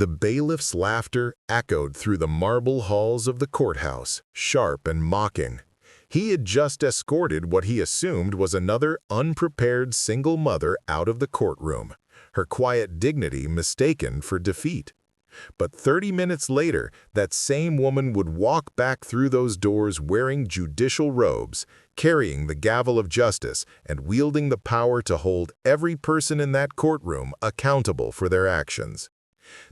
The bailiff's laughter echoed through the marble halls of the courthouse, sharp and mocking. He had just escorted what he assumed was another unprepared single mother out of the courtroom, her quiet dignity mistaken for defeat. But 30 minutes later, that same woman would walk back through those doors wearing judicial robes, carrying the gavel of justice and wielding the power to hold every person in that courtroom accountable for their actions.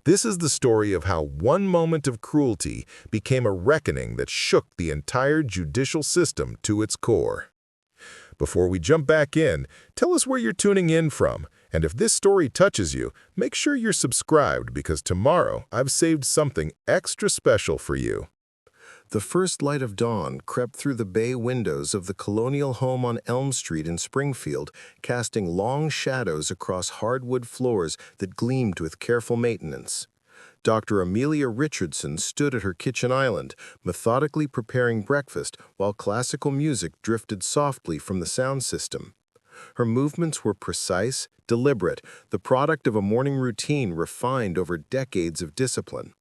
This is the story of how one moment of cruelty became a reckoning that shook the entire judicial system to its core. Before we jump back in, tell us where you're tuning in from, and if this story touches you, make sure you're subscribed because tomorrow I've saved something extra special for you. The first light of dawn crept through the bay windows of the colonial home on Elm Street in Springfield, casting long shadows across hardwood floors that gleamed with careful maintenance. Dr. Amelia Richardson stood at her kitchen island, methodically preparing breakfast while classical music drifted softly from the sound system. Her movements were precise, deliberate, the product of a morning routine refined over decades of discipline.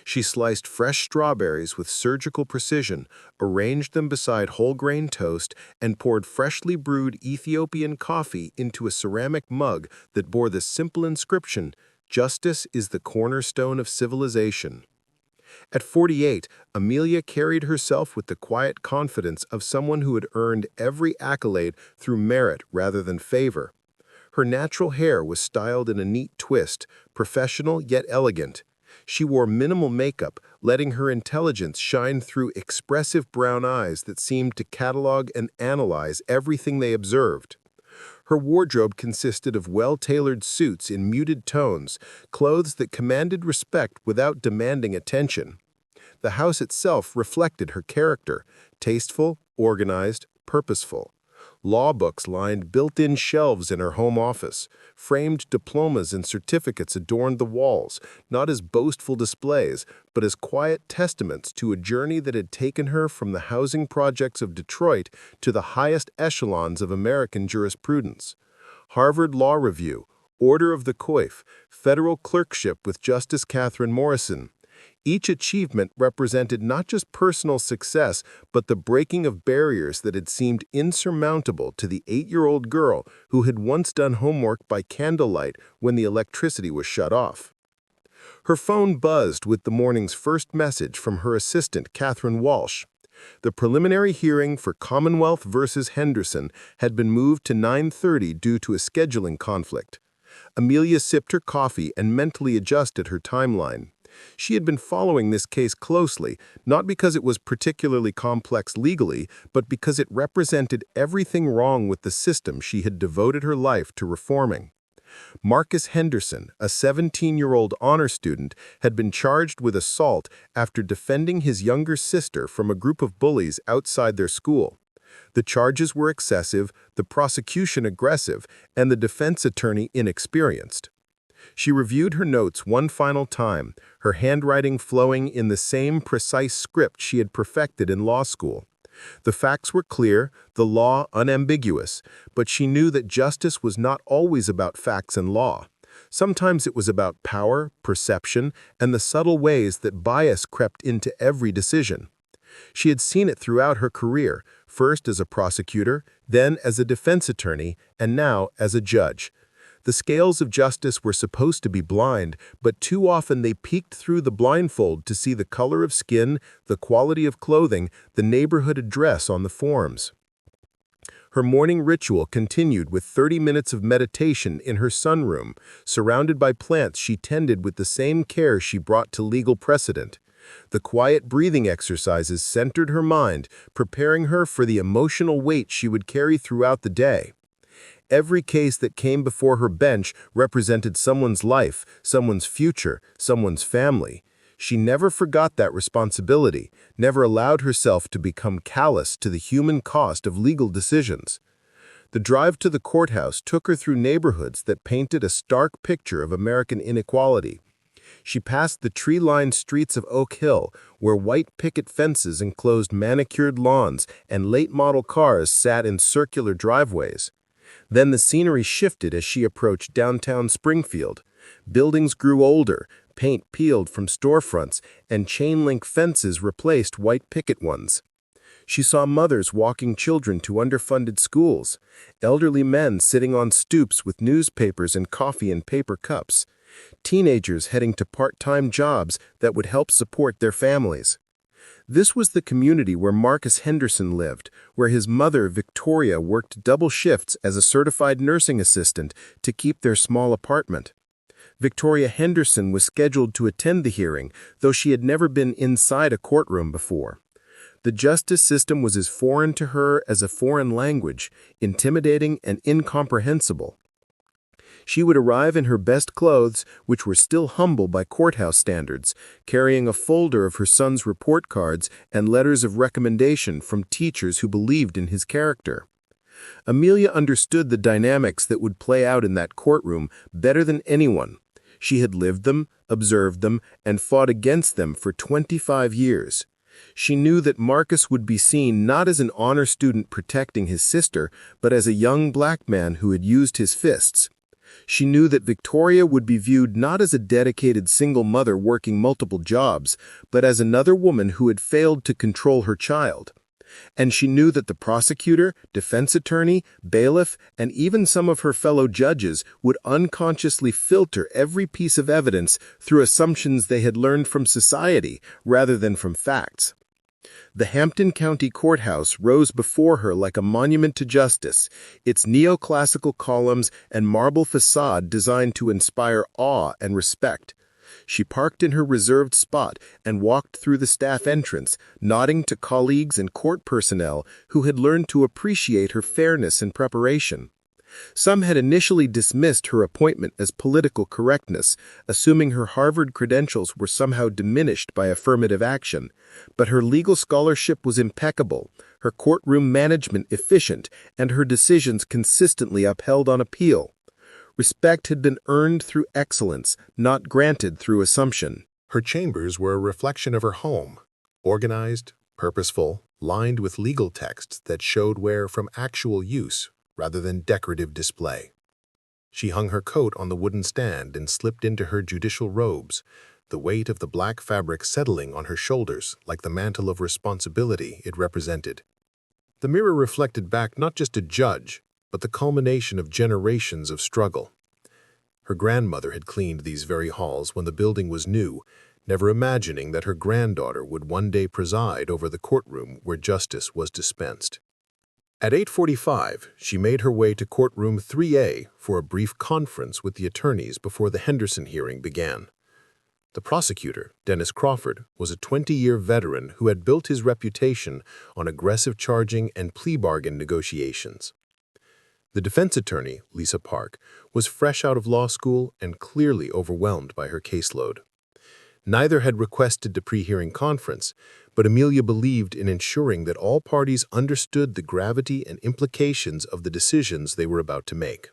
She sliced fresh strawberries with surgical precision, arranged them beside whole-grain toast, and poured freshly brewed Ethiopian coffee into a ceramic mug that bore the simple inscription, "Justice is the cornerstone of civilization." At 48, Amelia carried herself with the quiet confidence of someone who had earned every accolade through merit rather than favor. Her natural hair was styled in a neat twist, professional yet elegant. She wore minimal makeup, letting her intelligence shine through expressive brown eyes that seemed to catalog and analyze everything they observed. Her wardrobe consisted of well-tailored suits in muted tones, clothes that commanded respect without demanding attention. The house itself reflected her character, tasteful, organized, purposeful. Law books lined built-in shelves in her home office. Framed diplomas and certificates adorned the walls, not as boastful displays, but as quiet testaments to a journey that had taken her from the housing projects of Detroit to the highest echelons of American jurisprudence. Harvard Law Review, Order of the Coif, federal clerkship with Justice Catherine Morrison. Each achievement represented not just personal success, but the breaking of barriers that had seemed insurmountable to the 8-year-old girl who had once done homework by candlelight when the electricity was shut off. Her phone buzzed with the morning's first message from her assistant, Catherine Walsh. The preliminary hearing for Commonwealth versus Henderson had been moved to 9:30 due to a scheduling conflict. Amelia sipped her coffee and mentally adjusted her timeline. She had been following this case closely, not because it was particularly complex legally, but because it represented everything wrong with the system she had devoted her life to reforming. Marcus Henderson, a 17-year-old honor student, had been charged with assault after defending his younger sister from a group of bullies outside their school. The charges were excessive, the prosecution aggressive, and the defense attorney inexperienced. She reviewed her notes one final time, her handwriting flowing in the same precise script she had perfected in law school. The facts were clear, the law unambiguous, but she knew that justice was not always about facts and law. Sometimes it was about power, perception, and the subtle ways that bias crept into every decision. She had seen it throughout her career, first as a prosecutor, then as a defense attorney, and now as a judge. The scales of justice were supposed to be blind, but too often they peeked through the blindfold to see the color of skin, the quality of clothing, the neighborhood address on the forms. Her morning ritual continued with 30 minutes of meditation in her sunroom, surrounded by plants she tended with the same care she brought to legal precedent. The quiet breathing exercises centered her mind, preparing her for the emotional weight she would carry throughout the day. Every case that came before her bench represented someone's life, someone's future, someone's family. She never forgot that responsibility, never allowed herself to become callous to the human cost of legal decisions. The drive to the courthouse took her through neighborhoods that painted a stark picture of American inequality. She passed the tree-lined streets of Oak Hill, where white picket fences enclosed manicured lawns and late-model cars sat in circular driveways. Then the scenery shifted as she approached downtown Springfield. Buildings grew older, paint peeled from storefronts, and chain-link fences replaced white picket ones. She saw mothers walking children to underfunded schools, elderly men sitting on stoops with newspapers and coffee in paper cups, teenagers heading to part-time jobs that would help support their families. This was the community where Marcus Henderson lived, where his mother, Victoria, worked double shifts as a certified nursing assistant to keep their small apartment. Victoria Henderson was scheduled to attend the hearing, though she had never been inside a courtroom before. The justice system was as foreign to her as a foreign language, intimidating and incomprehensible. She would arrive in her best clothes, which were still humble by courthouse standards, carrying a folder of her son's report cards and letters of recommendation from teachers who believed in his character. Amelia understood the dynamics that would play out in that courtroom better than anyone. She had lived them, observed them, and fought against them for 25 years. She knew that Marcus would be seen not as an honor student protecting his sister, but as a young black man who had used his fists. She knew that Victoria would be viewed not as a dedicated single mother working multiple jobs, but as another woman who had failed to control her child. And she knew that the prosecutor, defense attorney, bailiff, and even some of her fellow judges would unconsciously filter every piece of evidence through assumptions they had learned from society rather than from facts. The Hampton County Courthouse rose before her like a monument to justice, its neoclassical columns and marble facade designed to inspire awe and respect. She parked in her reserved spot and walked through the staff entrance, nodding to colleagues and court personnel who had learned to appreciate her fairness and preparation. Some had initially dismissed her appointment as political correctness, assuming her Harvard credentials were somehow diminished by affirmative action. But her legal scholarship was impeccable, her courtroom management efficient, and her decisions consistently upheld on appeal. Respect had been earned through excellence, not granted through assumption. Her chambers were a reflection of her home, organized, purposeful, lined with legal texts that showed where from actual use rather than decorative display. She hung her coat on the wooden stand and slipped into her judicial robes, the weight of the black fabric settling on her shoulders like the mantle of responsibility it represented. The mirror reflected back not just a judge, but the culmination of generations of struggle. Her grandmother had cleaned these very halls when the building was new, never imagining that her granddaughter would one day preside over the courtroom where justice was dispensed. At 8:45, she made her way to courtroom 3A for a brief conference with the attorneys before the Henderson hearing began. The prosecutor, Dennis Crawford, was a 20-year veteran who had built his reputation on aggressive charging and plea bargain negotiations. The defense attorney, Lisa Park, was fresh out of law school and clearly overwhelmed by her caseload. Neither had requested the pre-hearing conference, but Amelia believed in ensuring that all parties understood the gravity and implications of the decisions they were about to make.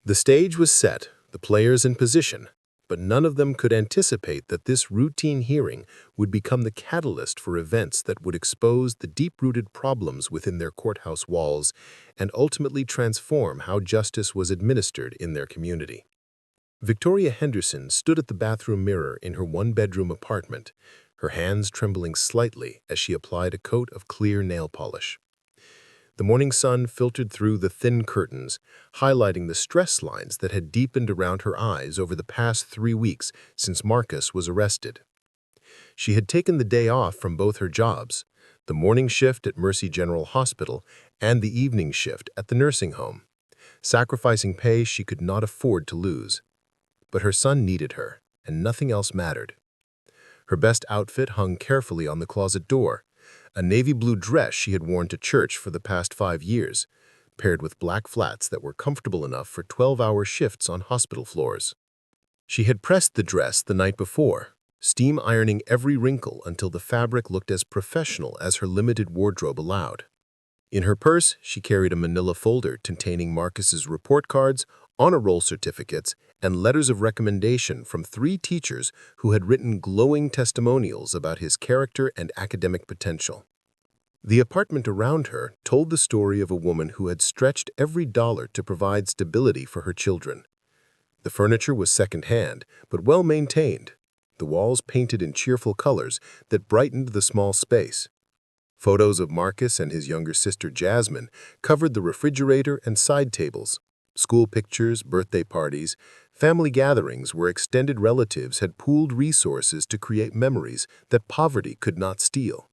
The stage was set, the players in position, but none of them could anticipate that this routine hearing would become the catalyst for events that would expose the deep-rooted problems within their courthouse walls and ultimately transform how justice was administered in their community. Victoria Henderson stood at the bathroom mirror in her one-bedroom apartment, her hands trembling slightly as she applied a coat of clear nail polish. The morning sun filtered through the thin curtains, highlighting the stress lines that had deepened around her eyes over the past 3 weeks since Marcus was arrested. She had taken the day off from both her jobs, the morning shift at Mercy General Hospital and the evening shift at the nursing home, sacrificing pay she could not afford to lose. But her son needed her, and nothing else mattered. Her best outfit hung carefully on the closet door, a navy blue dress she had worn to church for the past 5 years, paired with black flats that were comfortable enough for 12-hour shifts on hospital floors. She had pressed the dress the night before, steam ironing every wrinkle until the fabric looked as professional as her limited wardrobe allowed. In her purse, she carried a manila folder containing Marcus's report cards, honor roll certificates, and letters of recommendation from 3 teachers who had written glowing testimonials about his character and academic potential. The apartment around her told the story of a woman who had stretched every dollar to provide stability for her children. The furniture was second-hand, but well-maintained, the walls painted in cheerful colors that brightened the small space. Photos of Marcus and his younger sister Jasmine covered the refrigerator and side tables. School pictures, birthday parties, family gatherings where extended relatives had pooled resources to create memories that poverty could not steal.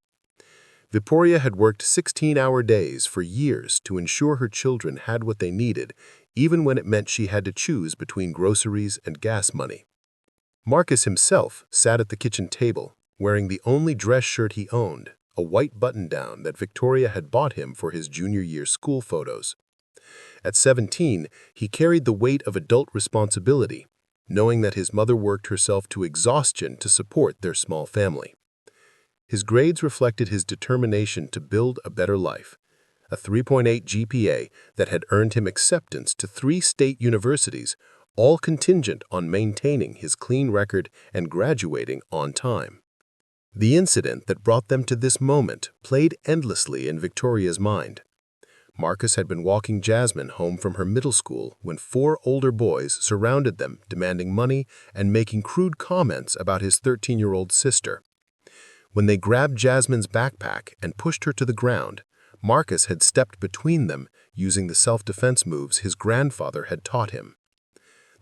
Victoria had worked 16-hour days for years to ensure her children had what they needed, even when it meant she had to choose between groceries and gas money. Marcus himself sat at the kitchen table, wearing the only dress shirt he owned, a white button-down that Victoria had bought him for his junior year school photos. At 17, he carried the weight of adult responsibility, knowing that his mother worked herself to exhaustion to support their small family. His grades reflected his determination to build a better life, a 3.8 GPA that had earned him acceptance to 3 state universities, all contingent on maintaining his clean record and graduating on time. The incident that brought them to this moment played endlessly in Victoria's mind. Marcus had been walking Jasmine home from her middle school when 4 older boys surrounded them, demanding money and making crude comments about his 13-year-old sister. When they grabbed Jasmine's backpack and pushed her to the ground, Marcus had stepped between them using the self-defense moves his grandfather had taught him.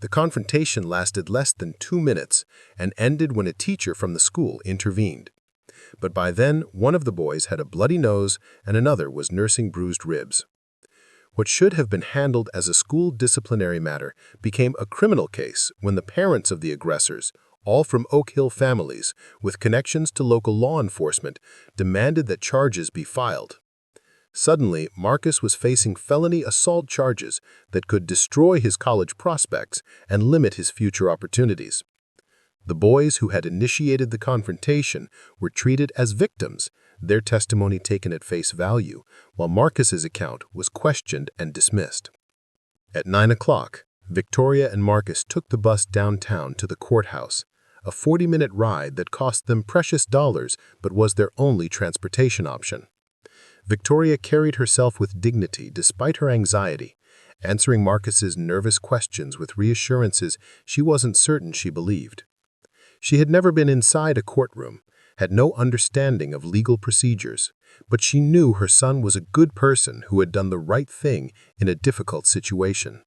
The confrontation lasted less than 2 minutes and ended when a teacher from the school intervened. But by then, one of the boys had a bloody nose and another was nursing bruised ribs. What should have been handled as a school disciplinary matter became a criminal case when the parents of the aggressors, all from Oak Hill families with connections to local law enforcement, demanded that charges be filed. Suddenly, Marcus was facing felony assault charges that could destroy his college prospects and limit his future opportunities. The boys who had initiated the confrontation were treated as victims, their testimony taken at face value, while Marcus's account was questioned and dismissed. At 9 o'clock, Victoria and Marcus took the bus downtown to the courthouse, a 40-minute ride that cost them precious dollars but was their only transportation option. Victoria carried herself with dignity despite her anxiety, answering Marcus's nervous questions with reassurances she wasn't certain she believed. She had never been inside a courtroom, had no understanding of legal procedures, but she knew her son was a good person who had done the right thing in a difficult situation.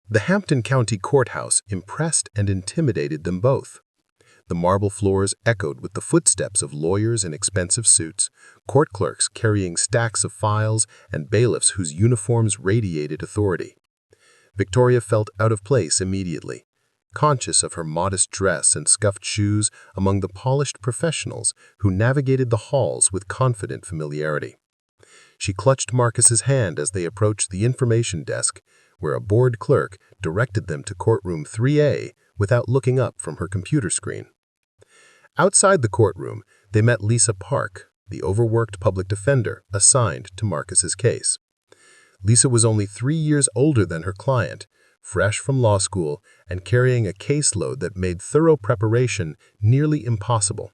The Hampton County Courthouse impressed and intimidated them both. The marble floors echoed with the footsteps of lawyers in expensive suits, court clerks carrying stacks of files, and bailiffs whose uniforms radiated authority. Victoria felt out of place immediately, conscious of her modest dress and scuffed shoes among the polished professionals who navigated the halls with confident familiarity. She clutched Marcus's hand as they approached the information desk, where a bored clerk directed them to courtroom 3A without looking up from her computer screen. Outside the courtroom, they met Lisa Park, the overworked public defender assigned to Marcus's case. Lisa was only 3 years older than her client, fresh from law school and carrying a caseload that made thorough preparation nearly impossible.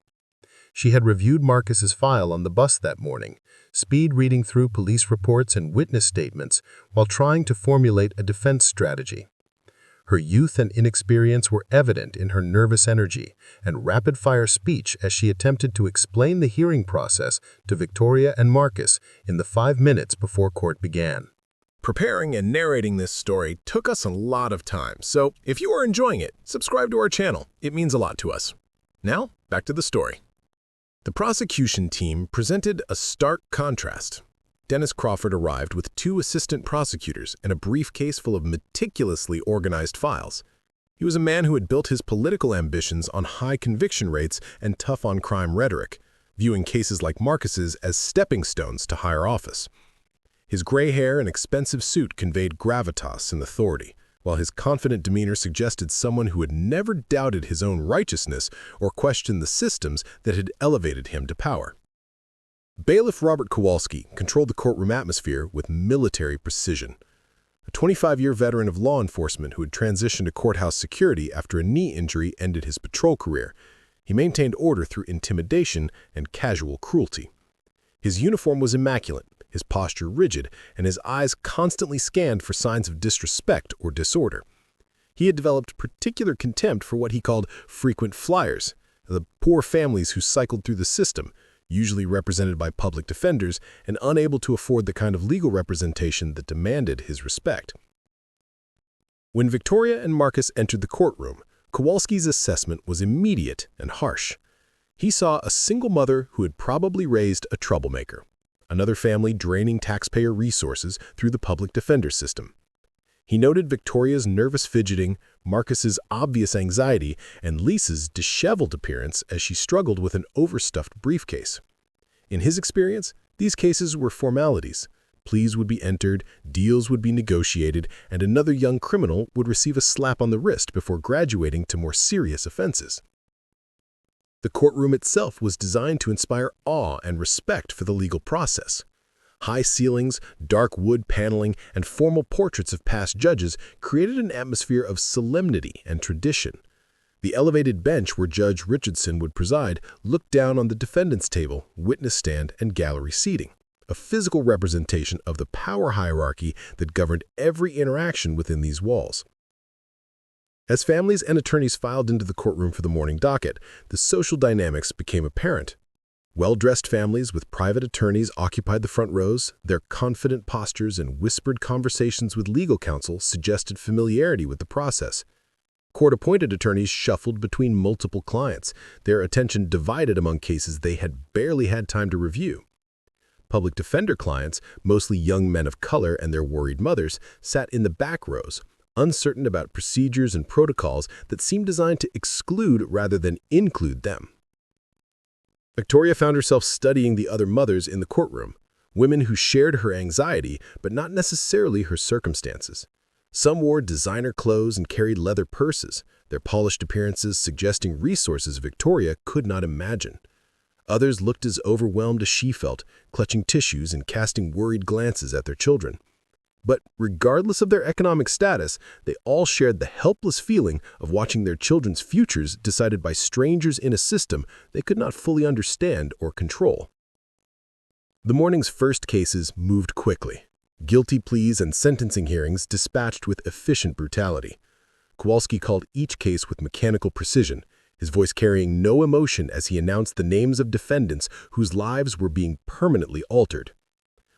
She had reviewed Marcus's file on the bus that morning, speed reading through police reports and witness statements while trying to formulate a defense strategy. Her youth and inexperience were evident in her nervous energy and rapid-fire speech as she attempted to explain the hearing process to Victoria and Marcus in the 5 minutes before court began. Preparing and narrating this story took us a lot of time, so if you are enjoying it, subscribe to our channel. It means a lot to us. Now, back to the story. The prosecution team presented a stark contrast. Dennis Crawford arrived with 2 assistant prosecutors and a briefcase full of meticulously organized files. He was a man who had built his political ambitions on high conviction rates and tough-on-crime rhetoric, viewing cases like Marcus's as stepping stones to higher office. His gray hair and expensive suit conveyed gravitas and authority, while his confident demeanor suggested someone who had never doubted his own righteousness or questioned the systems that had elevated him to power. Bailiff Robert Kowalski controlled the courtroom atmosphere with military precision. A 25-year veteran of law enforcement who had transitioned to courthouse security after a knee injury ended his patrol career, he maintained order through intimidation and casual cruelty. His uniform was immaculate, his posture rigid, and his eyes constantly scanned for signs of disrespect or disorder. He had developed particular contempt for what he called frequent flyers, the poor families who cycled through the system, usually represented by public defenders and unable to afford the kind of legal representation that demanded his respect. When Victoria and Marcus entered the courtroom, Kowalski's assessment was immediate and harsh. He saw a single mother who had probably raised a troublemaker, another family draining taxpayer resources through the public defender system. He noted Victoria's nervous fidgeting, Marcus's obvious anxiety, and Lisa's disheveled appearance as she struggled with an overstuffed briefcase. In his experience, these cases were formalities. Pleas would be entered, deals would be negotiated, and another young criminal would receive a slap on the wrist before graduating to more serious offenses. The courtroom itself was designed to inspire awe and respect for the legal process. High ceilings, dark wood paneling, and formal portraits of past judges created an atmosphere of solemnity and tradition. The elevated bench where Judge Richardson would preside looked down on the defendant's table, witness stand, and gallery seating, a physical representation of the power hierarchy that governed every interaction within these walls. As families and attorneys filed into the courtroom for the morning docket, the social dynamics became apparent. Well-dressed families with private attorneys occupied the front rows. Their confident postures and whispered conversations with legal counsel suggested familiarity with the process. Court-appointed attorneys shuffled between multiple clients, their attention divided among cases they had barely had time to review. Public defender clients, mostly young men of color and their worried mothers, sat in the back rows, uncertain about procedures and protocols that seemed designed to exclude rather than include them. Victoria found herself studying the other mothers in the courtroom, women who shared her anxiety but not necessarily her circumstances. Some wore designer clothes and carried leather purses, their polished appearances suggesting resources Victoria could not imagine. Others looked as overwhelmed as she felt, clutching tissues and casting worried glances at their children. But regardless of their economic status, they all shared the helpless feeling of watching their children's futures decided by strangers in a system they could not fully understand or control. The morning's first cases moved quickly. Guilty pleas and sentencing hearings dispatched with efficient brutality. Kowalski called each case with mechanical precision, his voice carrying no emotion as he announced the names of defendants whose lives were being permanently altered.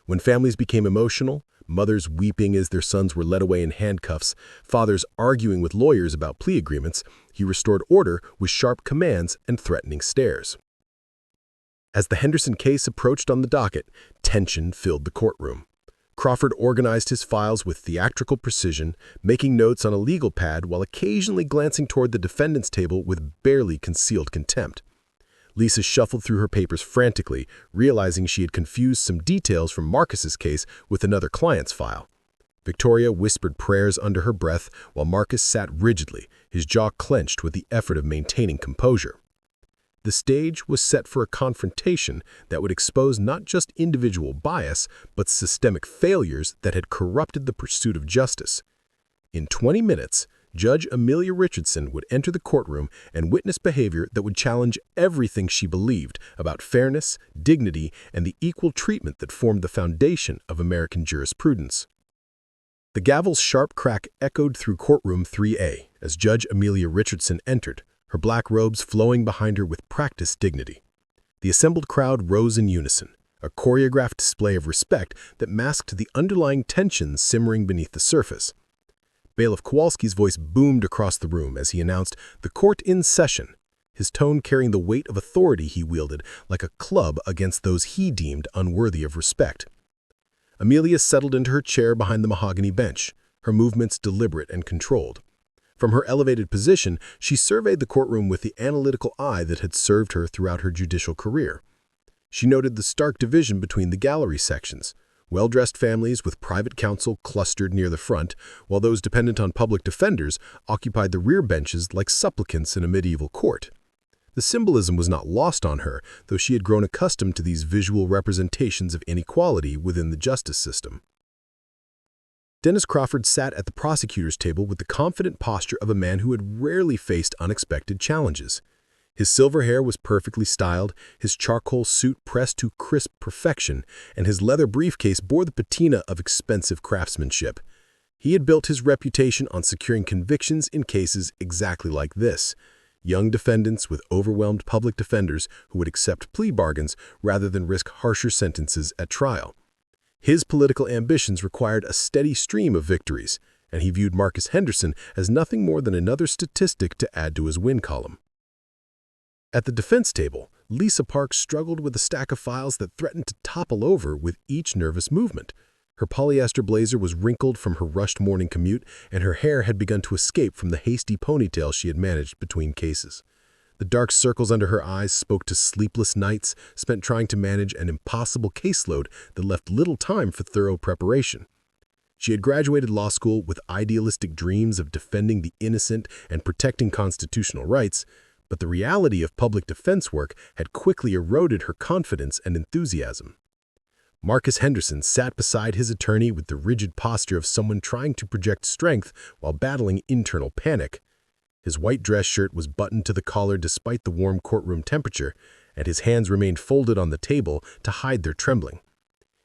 When families became emotional, mothers weeping as their sons were led away in handcuffs, fathers arguing with lawyers about plea agreements, he restored order with sharp commands and threatening stares. As the Henderson case approached on the docket, tension filled the courtroom. Crawford organized his files with theatrical precision, making notes on a legal pad while occasionally glancing toward the defendant's table with barely concealed contempt. Lisa shuffled through her papers frantically, realizing she had confused some details from Marcus's case with another client's file. Victoria whispered prayers under her breath while Marcus sat rigidly, his jaw clenched with the effort of maintaining composure. The stage was set for a confrontation that would expose not just individual bias, but systemic failures that had corrupted the pursuit of justice. In 20 minutes, Judge Amelia Richardson would enter the courtroom and witness behavior that would challenge everything she believed about fairness, dignity, and the equal treatment that formed the foundation of American jurisprudence. The gavel's sharp crack echoed through courtroom 3A as Judge Amelia Richardson entered, her black robes flowing behind her with practiced dignity. The assembled crowd rose in unison, a choreographed display of respect that masked the underlying tensions simmering beneath the surface. Bailiff Kowalski's voice boomed across the room as he announced, "The court in session," his tone carrying the weight of authority he wielded like a club against those he deemed unworthy of respect. Amelia settled into her chair behind the mahogany bench, her movements deliberate and controlled. From her elevated position, she surveyed the courtroom with the analytical eye that had served her throughout her judicial career. She noted the stark division between the gallery sections. Well-dressed families with private counsel clustered near the front, while those dependent on public defenders occupied the rear benches like supplicants in a medieval court. The symbolism was not lost on her, though she had grown accustomed to these visual representations of inequality within the justice system. Dennis Crawford sat at the prosecutor's table with the confident posture of a man who had rarely faced unexpected challenges. His silver hair was perfectly styled, his charcoal suit pressed to crisp perfection, and his leather briefcase bore the patina of expensive craftsmanship. He had built his reputation on securing convictions in cases exactly like this. young defendants with overwhelmed public defenders who would accept plea bargains rather than risk harsher sentences at trial. His political ambitions required a steady stream of victories, and he viewed Marcus Henderson as nothing more than another statistic to add to his win column. At the defense table, Lisa Parks struggled with a stack of files that threatened to topple over with each nervous movement. Her polyester blazer was wrinkled from her rushed morning commute, and her hair had begun to escape from the hasty ponytail she had managed between cases. The dark circles under her eyes spoke to sleepless nights spent trying to manage an impossible caseload that left little time for thorough preparation. She had graduated law school with idealistic dreams of defending the innocent and protecting constitutional rights, but the reality of public defense work had quickly eroded her confidence and enthusiasm. Marcus Henderson sat beside his attorney with the rigid posture of someone trying to project strength while battling internal panic. His white dress shirt was buttoned to the collar despite the warm courtroom temperature, and his hands remained folded on the table to hide their trembling.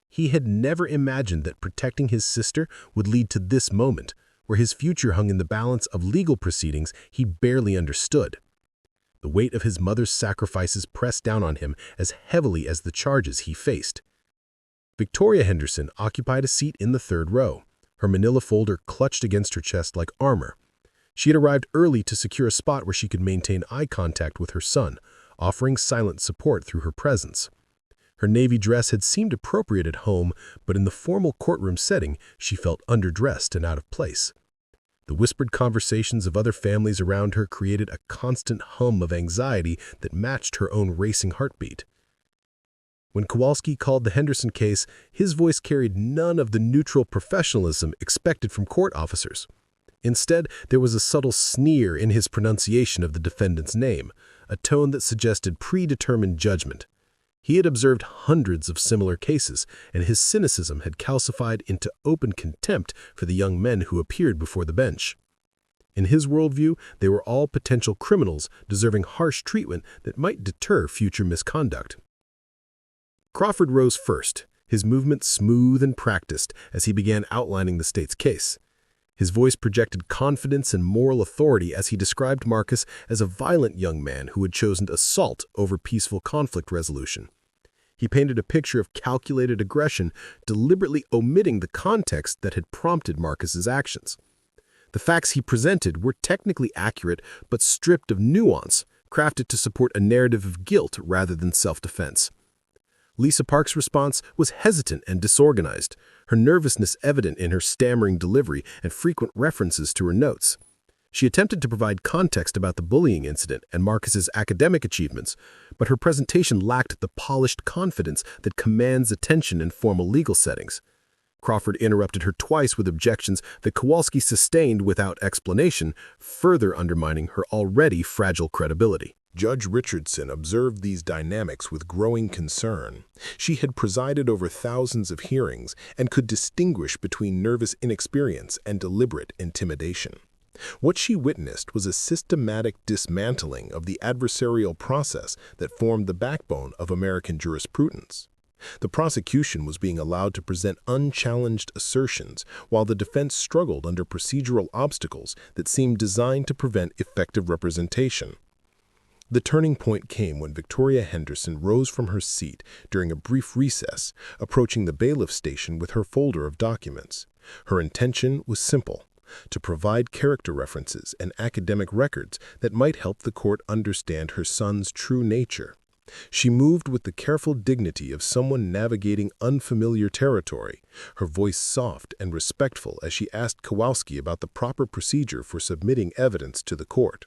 He had never imagined that protecting his sister would lead to this moment, where his future hung in the balance of legal proceedings he barely understood. The weight of his mother's sacrifices pressed down on him as heavily as the charges he faced. Victoria Henderson occupied a seat in the third row, her manila folder clutched against her chest like armor. She had arrived early to secure a spot where she could maintain eye contact with her son, offering silent support through her presence. Her navy dress had seemed appropriate at home, but in the formal courtroom setting, she felt underdressed and out of place. The whispered conversations of other families around her created a constant hum of anxiety that matched her own racing heartbeat. When Kowalski called the Henderson case, his voice carried none of the neutral professionalism expected from court officers. Instead, there was a subtle sneer in his pronunciation of the defendant's name, a tone that suggested predetermined judgment. He had observed hundreds of similar cases, and his cynicism had calcified into open contempt for the young men who appeared before the bench. In his worldview, they were all potential criminals deserving harsh treatment that might deter future misconduct. Crawford rose first, his movements smooth and practiced as he began outlining the state's case. His voice projected confidence and moral authority as he described Marcus as a violent young man who had chosen assault over peaceful conflict resolution. He painted a picture of calculated aggression, deliberately omitting the context that had prompted Marcus's actions. The facts he presented were technically accurate but stripped of nuance, crafted to support a narrative of guilt rather than self-defense. Lisa Parks' response was hesitant and disorganized, her nervousness evident in her stammering delivery and frequent references to her notes. She attempted to provide context about the bullying incident and Marcus's academic achievements, but her presentation lacked the polished confidence that commands attention in formal legal settings. Crawford interrupted her twice with objections that Kowalski sustained without explanation, further undermining her already fragile credibility. Judge Richardson observed these dynamics with growing concern. She had presided over thousands of hearings and could distinguish between nervous inexperience and deliberate intimidation. What she witnessed was a systematic dismantling of the adversarial process that formed the backbone of American jurisprudence. The prosecution was being allowed to present unchallenged assertions, while the defense struggled under procedural obstacles that seemed designed to prevent effective representation. The turning point came when Victoria Henderson rose from her seat during a brief recess, approaching the bailiff station with her folder of documents. Her intention was simple: to provide character references and academic records that might help the court understand her son's true nature. She moved with the careful dignity of someone navigating unfamiliar territory, her voice soft and respectful as she asked Kowalski about the proper procedure for submitting evidence to the court.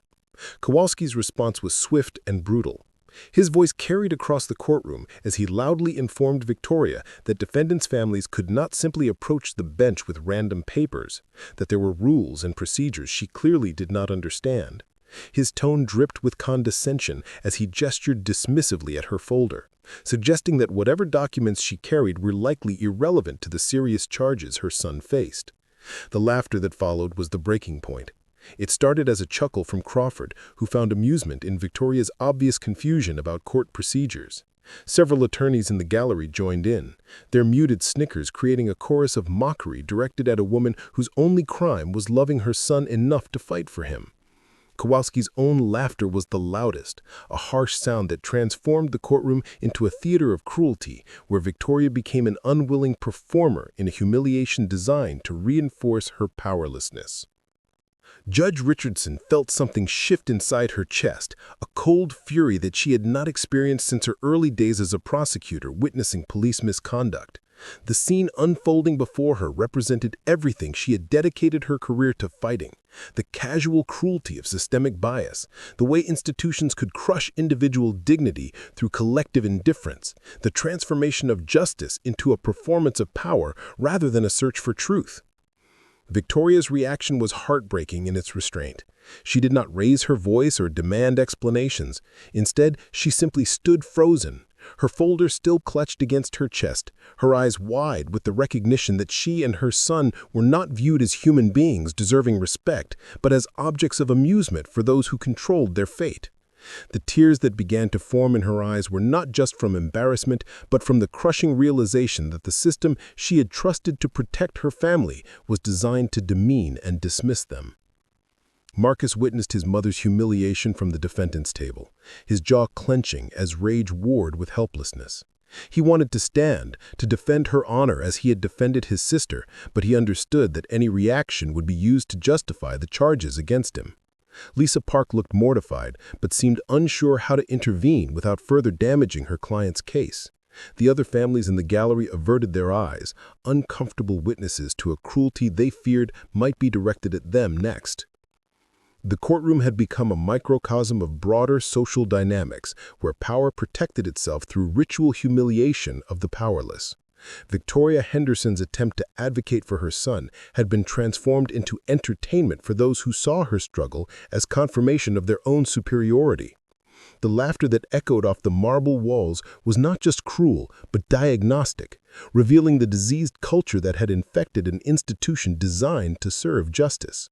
Kowalski's response was swift and brutal. His voice carried across the courtroom as he loudly informed Victoria that defendants' families could not simply approach the bench with random papers, that there were rules and procedures she clearly did not understand. His tone dripped with condescension as he gestured dismissively at her folder, suggesting that whatever documents she carried were likely irrelevant to the serious charges her son faced. The laughter that followed was the breaking point. It started as a chuckle from Crawford, who found amusement in Victoria's obvious confusion about court procedures. Several attorneys in the gallery joined in, their muted snickers creating a chorus of mockery directed at a woman whose only crime was loving her son enough to fight for him. Kowalski's own laughter was the loudest, a harsh sound that transformed the courtroom into a theater of cruelty, where Victoria became an unwilling performer in a humiliation designed to reinforce her powerlessness. Judge Richardson felt something shift inside her chest, a cold fury that she had not experienced since her early days as a prosecutor witnessing police misconduct. The scene unfolding before her represented everything she had dedicated her career to fighting: the casual cruelty of systemic bias, the way institutions could crush individual dignity through collective indifference, the transformation of justice into a performance of power rather than a search for truth. Victoria's reaction was heartbreaking in its restraint. She did not raise her voice or demand explanations. Instead, she simply stood frozen, her folder still clutched against her chest, her eyes wide with the recognition that she and her son were not viewed as human beings deserving respect, but as objects of amusement for those who controlled their fate. The tears that began to form in her eyes were not just from embarrassment, but from the crushing realization that the system she had trusted to protect her family was designed to demean and dismiss them. Marcus witnessed his mother's humiliation from the defendant's table, his jaw clenching as rage warred with helplessness. He wanted to stand, to defend her honor as he had defended his sister, but he understood that any reaction would be used to justify the charges against him. Lisa Park looked mortified, but seemed unsure how to intervene without further damaging her client's case. The other families in the gallery averted their eyes, uncomfortable witnesses to a cruelty they feared might be directed at them next. The courtroom had become a microcosm of broader social dynamics, where power protected itself through ritual humiliation of the powerless. Victoria Henderson's attempt to advocate for her son had been transformed into entertainment for those who saw her struggle as confirmation of their own superiority. The laughter that echoed off the marble walls was not just cruel, but diagnostic, revealing the diseased culture that had infected an institution designed to serve justice.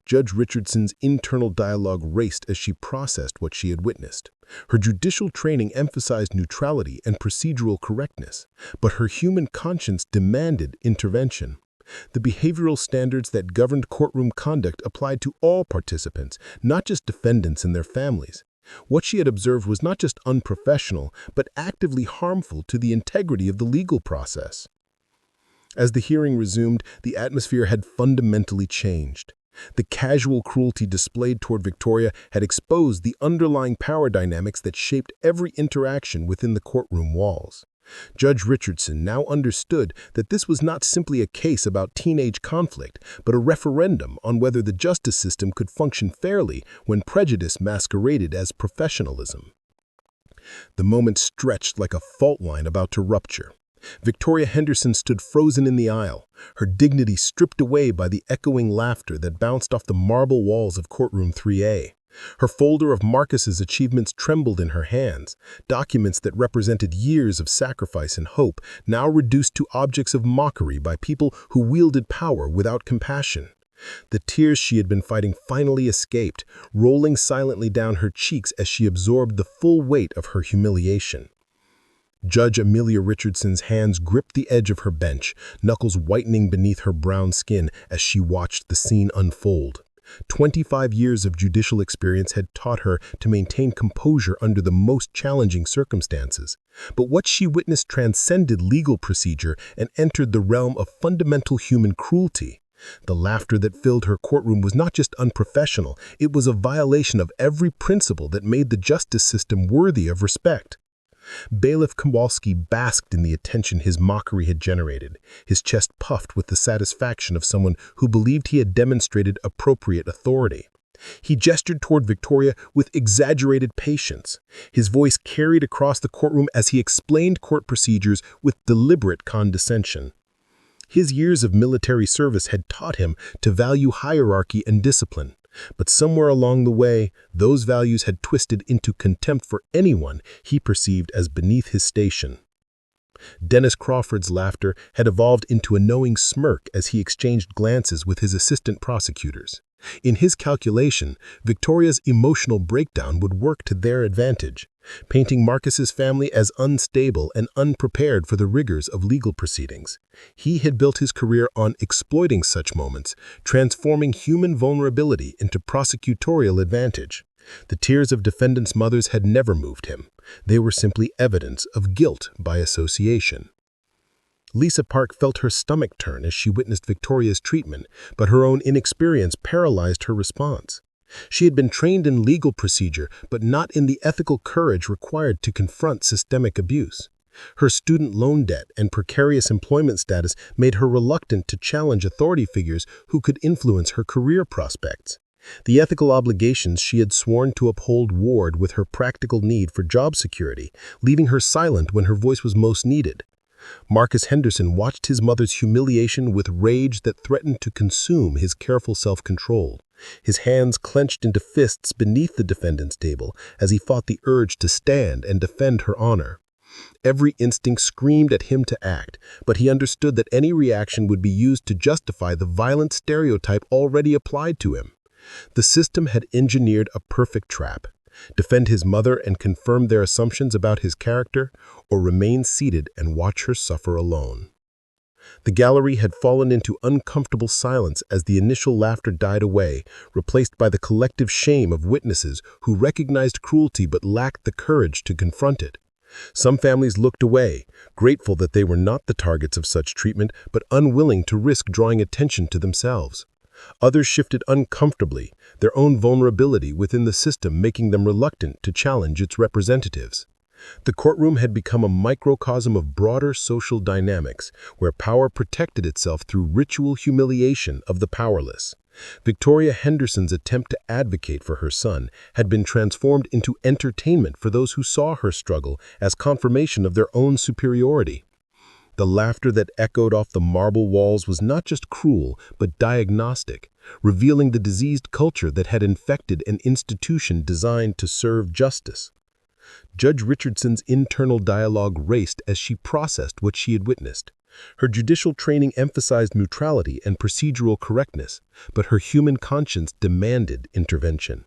Judge Richardson's internal dialogue raced as she processed what she had witnessed. Her judicial training emphasized neutrality and procedural correctness, but her human conscience demanded intervention. The behavioral standards that governed courtroom conduct applied to all participants, not just defendants and their families. What she had observed was not just unprofessional, but actively harmful to the integrity of the legal process. As the hearing resumed, the atmosphere had fundamentally changed. The casual cruelty displayed toward Victoria had exposed the underlying power dynamics that shaped every interaction within the courtroom walls. Judge Richardson now understood that this was not simply a case about teenage conflict, but a referendum on whether the justice system could function fairly when prejudice masqueraded as professionalism. The moment stretched like a fault line about to rupture. Victoria Henderson stood frozen in the aisle, her dignity stripped away by the echoing laughter that bounced off the marble walls of courtroom 3A. Her folder of Marcus's achievements trembled in her hands, documents that represented years of sacrifice and hope, now reduced to objects of mockery by people who wielded power without compassion. The tears she had been fighting finally escaped, rolling silently down her cheeks as she absorbed the full weight of her humiliation. Judge Amelia Richardson's hands gripped the edge of her bench, knuckles whitening beneath her brown skin as she watched the scene unfold. 25 years of judicial experience had taught her to maintain composure under the most challenging circumstances. But what she witnessed transcended legal procedure and entered the realm of fundamental human cruelty. The laughter that filled her courtroom was not just unprofessional, it was a violation of every principle that made the justice system worthy of respect. Bailiff Kowalski basked in the attention his mockery had generated, his chest puffed with the satisfaction of someone who believed he had demonstrated appropriate authority. He gestured toward Victoria with exaggerated patience. His voice carried across the courtroom as he explained court procedures with deliberate condescension. His years of military service had taught him to value hierarchy and discipline. But somewhere along the way, those values had twisted into contempt for anyone he perceived as beneath his station. Dennis Crawford's laughter had evolved into a knowing smirk as he exchanged glances with his assistant prosecutors. In his calculation, Victoria's emotional breakdown would work to their advantage. painting Marcus's family as unstable and unprepared for the rigors of legal proceedings. He had built his career on exploiting such moments, transforming human vulnerability into prosecutorial advantage. The tears of defendants' mothers had never moved him. They were simply evidence of guilt by association. Lisa Park felt her stomach turn as she witnessed Victoria's treatment, but her own inexperience paralyzed her response. She had been trained in legal procedure, but not in the ethical courage required to confront systemic abuse. Her student loan debt and precarious employment status made her reluctant to challenge authority figures who could influence her career prospects. The ethical obligations she had sworn to uphold warred with her practical need for job security, leaving her silent when her voice was most needed. Marcus Henderson watched his mother's humiliation with rage that threatened to consume his careful self-control. His hands clenched into fists beneath the defendant's table as he fought the urge to stand and defend her honor. Every instinct screamed at him to act, but he understood that any reaction would be used to justify the violent stereotype already applied to him. The system had engineered a perfect trap: defend his mother and confirm their assumptions about his character, or remain seated and watch her suffer alone. The gallery had fallen into uncomfortable silence as the initial laughter died away, replaced by the collective shame of witnesses who recognized cruelty but lacked the courage to confront it. Some families looked away, grateful that they were not the targets of such treatment but unwilling to risk drawing attention to themselves. Others shifted uncomfortably, their own vulnerability within the system making them reluctant to challenge its representatives. The courtroom had become a microcosm of broader social dynamics, where power protected itself through ritual humiliation of the powerless. Victoria Henderson's attempt to advocate for her son had been transformed into entertainment for those who saw her struggle as confirmation of their own superiority. The laughter that echoed off the marble walls was not just cruel, but diagnostic, revealing the diseased culture that had infected an institution designed to serve justice. Judge Richardson's internal dialogue raced as she processed what she had witnessed. Her judicial training emphasized neutrality and procedural correctness, but her human conscience demanded intervention.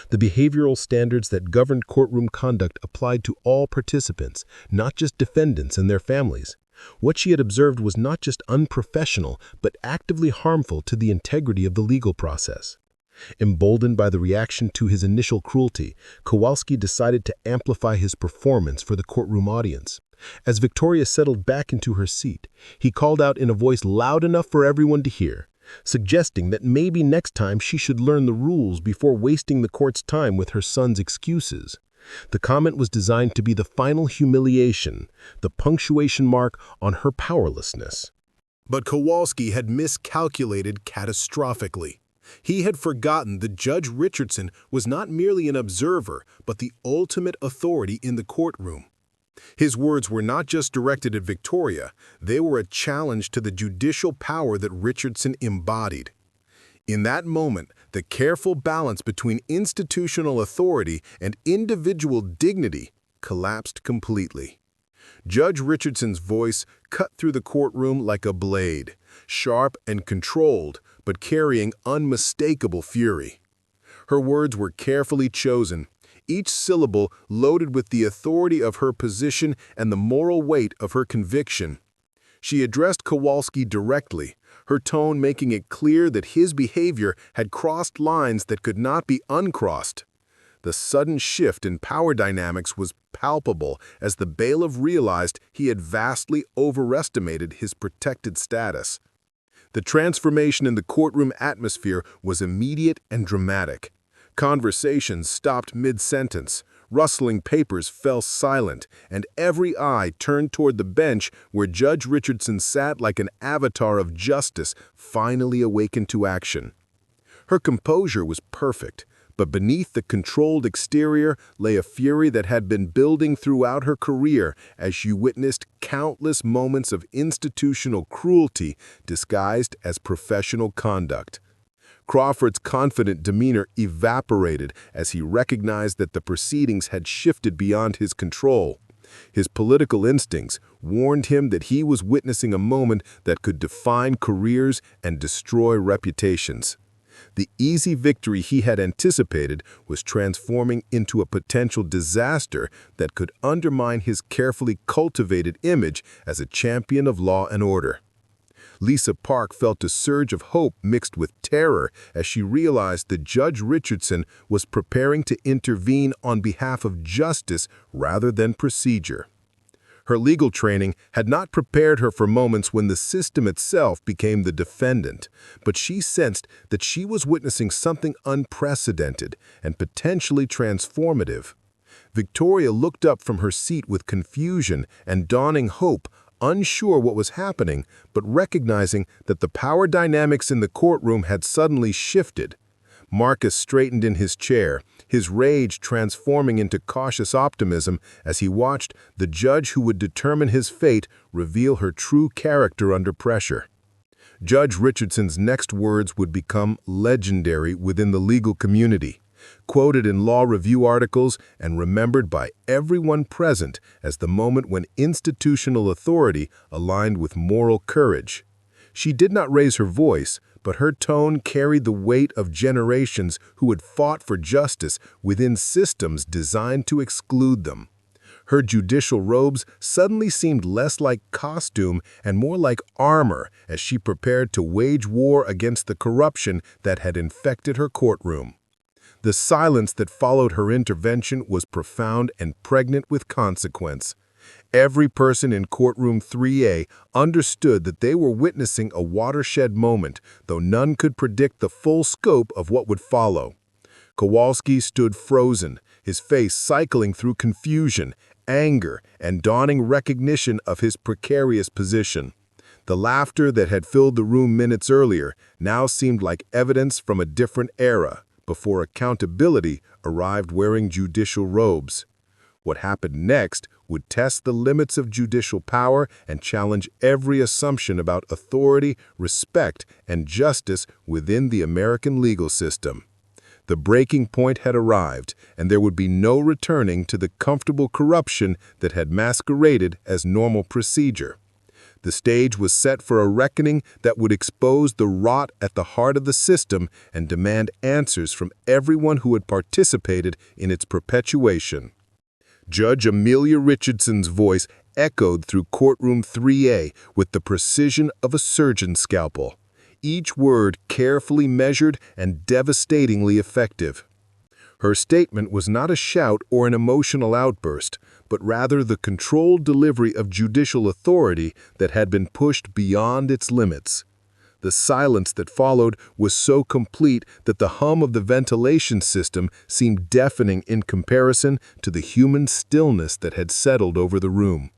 The behavioral standards that governed courtroom conduct applied to all participants, not just defendants and their families. What she had observed was not just unprofessional, but actively harmful to the integrity of the legal process. Emboldened by the reaction to his initial cruelty, Kowalski decided to amplify his performance for the courtroom audience. As Victoria settled back into her seat, he called out in a voice loud enough for everyone to hear, suggesting that maybe next time she should learn the rules before wasting the court's time with her son's excuses. The comment was designed to be the final humiliation, the punctuation mark on her powerlessness. But Kowalski had miscalculated catastrophically. He had forgotten that Judge Richardson was not merely an observer, but the ultimate authority in the courtroom. His words were not just directed at Victoria, they were a challenge to the judicial power that Richardson embodied. In that moment, the careful balance between institutional authority and individual dignity collapsed completely. Judge Richardson's voice cut through the courtroom like a blade, sharp and controlled, but carrying unmistakable fury. Her words were carefully chosen, each syllable loaded with the authority of her position and the moral weight of her conviction. She addressed Kowalski directly, her tone making it clear that his behavior had crossed lines that could not be uncrossed. The sudden shift in power dynamics was palpable as the bailiff realized he had vastly overestimated his protected status. The transformation in the courtroom atmosphere was immediate and dramatic. Conversations stopped mid-sentence, rustling papers fell silent, and every eye turned toward the bench where Judge Richardson sat like an avatar of justice finally awakened to action. Her composure was perfect, but beneath the controlled exterior lay a fury that had been building throughout her career as she witnessed countless moments of institutional cruelty disguised as professional conduct. Crawford's confident demeanor evaporated as he recognized that the proceedings had shifted beyond his control. His political instincts warned him that he was witnessing a moment that could define careers and destroy reputations. The easy victory he had anticipated was transforming into a potential disaster that could undermine his carefully cultivated image as a champion of law and order. Lisa Park felt a surge of hope mixed with terror as she realized that Judge Richardson was preparing to intervene on behalf of justice rather than procedure. Her legal training had not prepared her for moments when the system itself became the defendant, but she sensed that she was witnessing something unprecedented and potentially transformative. Victoria looked up from her seat with confusion and dawning hope, unsure what was happening, but recognizing that the power dynamics in the courtroom had suddenly shifted. Marcus straightened in his chair, his rage transforming into cautious optimism as he watched the judge who would determine his fate reveal her true character under pressure. Judge Richardson's next words would become legendary within the legal community, quoted in law review articles and remembered by everyone present as the moment when institutional authority aligned with moral courage. She did not raise her voice, but her tone carried the weight of generations who had fought for justice within systems designed to exclude them. Her judicial robes suddenly seemed less like costume and more like armor as she prepared to wage war against the corruption that had infected her courtroom. The silence that followed her intervention was profound and pregnant with consequence. Every person in Courtroom 3A understood that they were witnessing a watershed moment, though none could predict the full scope of what would follow. Kowalski stood frozen, his face cycling through confusion, anger, and dawning recognition of his precarious position. The laughter that had filled the room minutes earlier now seemed like evidence from a different era, before accountability arrived wearing judicial robes. What happened next would test the limits of judicial power and challenge every assumption about authority, respect, and justice within the American legal system. The breaking point had arrived, and there would be no returning to the comfortable corruption that had masqueraded as normal procedure. The stage was set for a reckoning that would expose the rot at the heart of the system and demand answers from everyone who had participated in its perpetuation. Judge Amelia Richardson's voice echoed through Courtroom 3A with the precision of a surgeon's scalpel, each word carefully measured and devastatingly effective. Her statement was not a shout or an emotional outburst, but rather the controlled delivery of judicial authority that had been pushed beyond its limits. The silence that followed was so complete that the hum of the ventilation system seemed deafening in comparison to the human stillness that had settled over the room.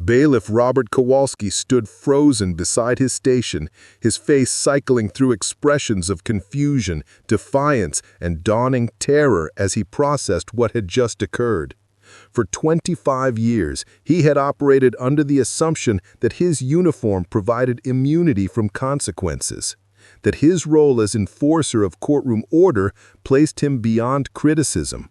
Bailiff Robert Kowalski stood frozen beside his station, his face cycling through expressions of confusion, defiance, and dawning terror as he processed what had just occurred. For 25 years, he had operated under the assumption that his uniform provided immunity from consequences, that his role as enforcer of courtroom order placed him beyond criticism.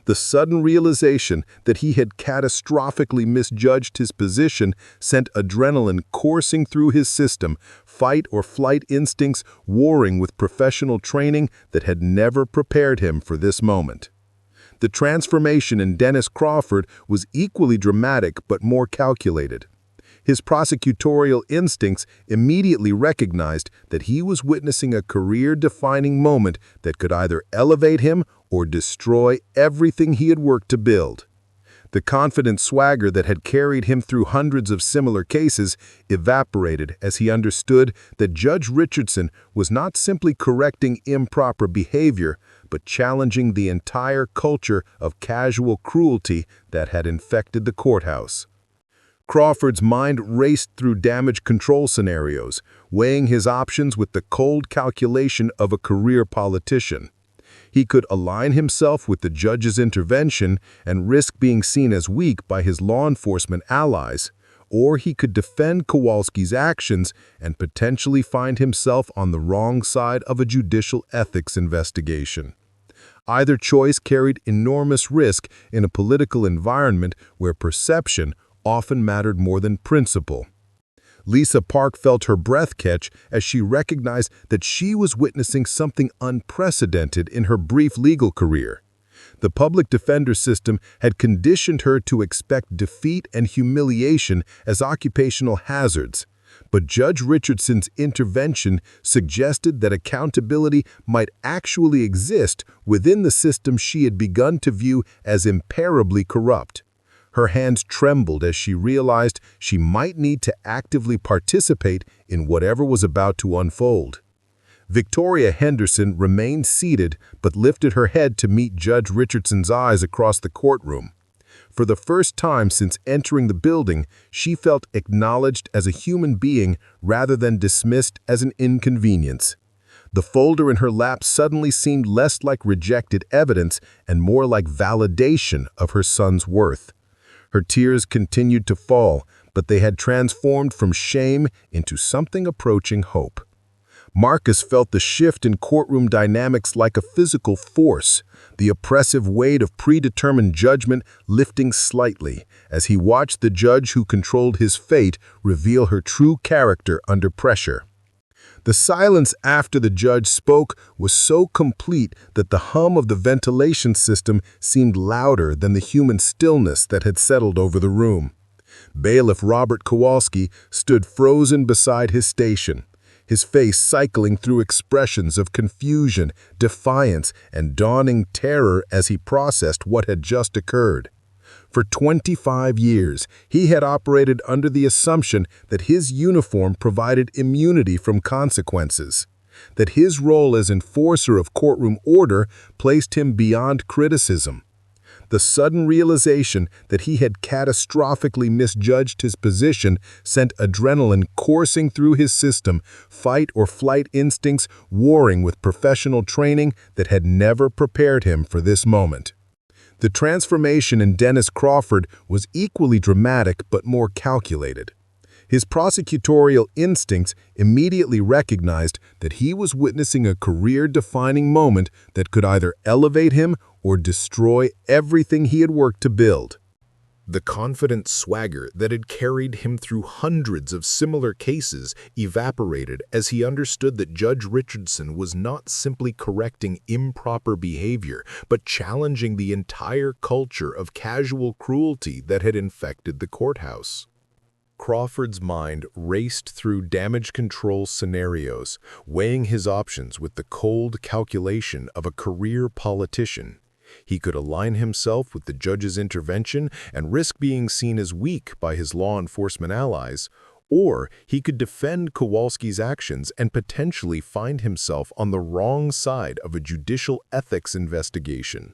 The sudden realization that he had catastrophically misjudged his position sent adrenaline coursing through his system, fight-or-flight instincts warring with professional training that had never prepared him for this moment. The transformation in Dennis Crawford was equally dramatic but more calculated. His prosecutorial instincts immediately recognized that he was witnessing a career-defining moment that could either elevate him or destroy everything he had worked to build. The confident swagger that had carried him through hundreds of similar cases evaporated as he understood that Judge Richardson was not simply correcting improper behavior, but challenging the entire culture of casual cruelty that had infected the courthouse. Crawford's mind raced through damage control scenarios, weighing his options with the cold calculation of a career politician. He could align himself with the judge's intervention and risk being seen as weak by his law enforcement allies, or he could defend Kowalski's actions and potentially find himself on the wrong side of a judicial ethics investigation. Either choice carried enormous risk in a political environment where perception often mattered more than principle. Lisa Park felt her breath catch as she recognized that she was witnessing something unprecedented in her brief legal career. The public defender system had conditioned her to expect defeat and humiliation as occupational hazards, but Judge Richardson's intervention suggested that accountability might actually exist within the system she had begun to view as imperably corrupt. Her hands trembled as she realized she might need to actively participate in whatever was about to unfold. Victoria Henderson remained seated but lifted her head to meet Judge Richardson's eyes across the courtroom. For the first time since entering the building, she felt acknowledged as a human being rather than dismissed as an inconvenience. The folder in her lap suddenly seemed less like rejected evidence and more like validation of her son's worth. Her tears continued to fall, but they had transformed from shame into something approaching hope. Marcus felt the shift in courtroom dynamics like a physical force, the oppressive weight of predetermined judgment lifting slightly as he watched the judge who controlled his fate reveal her true character under pressure. The silence after the judge spoke was so complete that the hum of the ventilation system seemed louder than the human stillness that had settled over the room. Bailiff Robert Kowalski stood frozen beside his station, his face cycling through expressions of confusion, defiance, and dawning terror as he processed what had just occurred. For 25 years, he had operated under the assumption that his uniform provided immunity from consequences, that his role as enforcer of courtroom order placed him beyond criticism. The sudden realization that he had catastrophically misjudged his position sent adrenaline coursing through his system, fight or flight instincts warring with professional training that had never prepared him for this moment. The transformation in Dennis Crawford was equally dramatic but more calculated. His prosecutorial instincts immediately recognized that he was witnessing a career-defining moment that could either elevate him or destroy everything he had worked to build. The confident swagger that had carried him through hundreds of similar cases evaporated as he understood that Judge Richardson was not simply correcting improper behavior, but challenging the entire culture of casual cruelty that had infected the courthouse. Crawford's mind raced through damage control scenarios, weighing his options with the cold calculation of a career politician. He could align himself with the judge's intervention and risk being seen as weak by his law enforcement allies, or he could defend Kowalski's actions and potentially find himself on the wrong side of a judicial ethics investigation.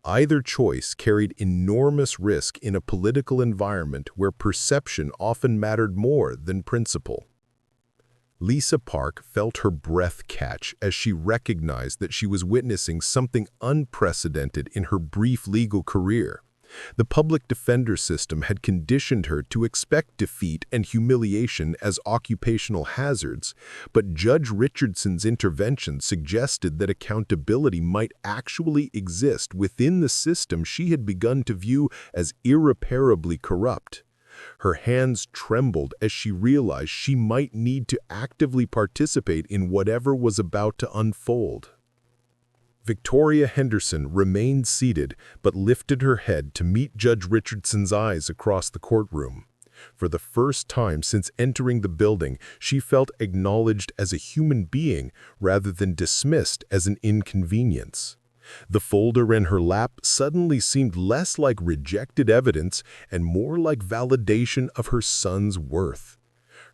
Either choice carried enormous risk in a political environment where perception often mattered more than principle. Lisa Park felt her breath catch as she recognized that she was witnessing something unprecedented in her brief legal career. The public defender system had conditioned her to expect defeat and humiliation as occupational hazards, but Judge Richardson's intervention suggested that accountability might actually exist within the system she had begun to view as irreparably corrupt. Her hands trembled as she realized she might need to actively participate in whatever was about to unfold. Victoria Henderson remained seated but lifted her head to meet Judge Richardson's eyes across the courtroom. For the first time since entering the building, she felt acknowledged as a human being rather than dismissed as an inconvenience. The folder in her lap suddenly seemed less like rejected evidence and more like validation of her son's worth.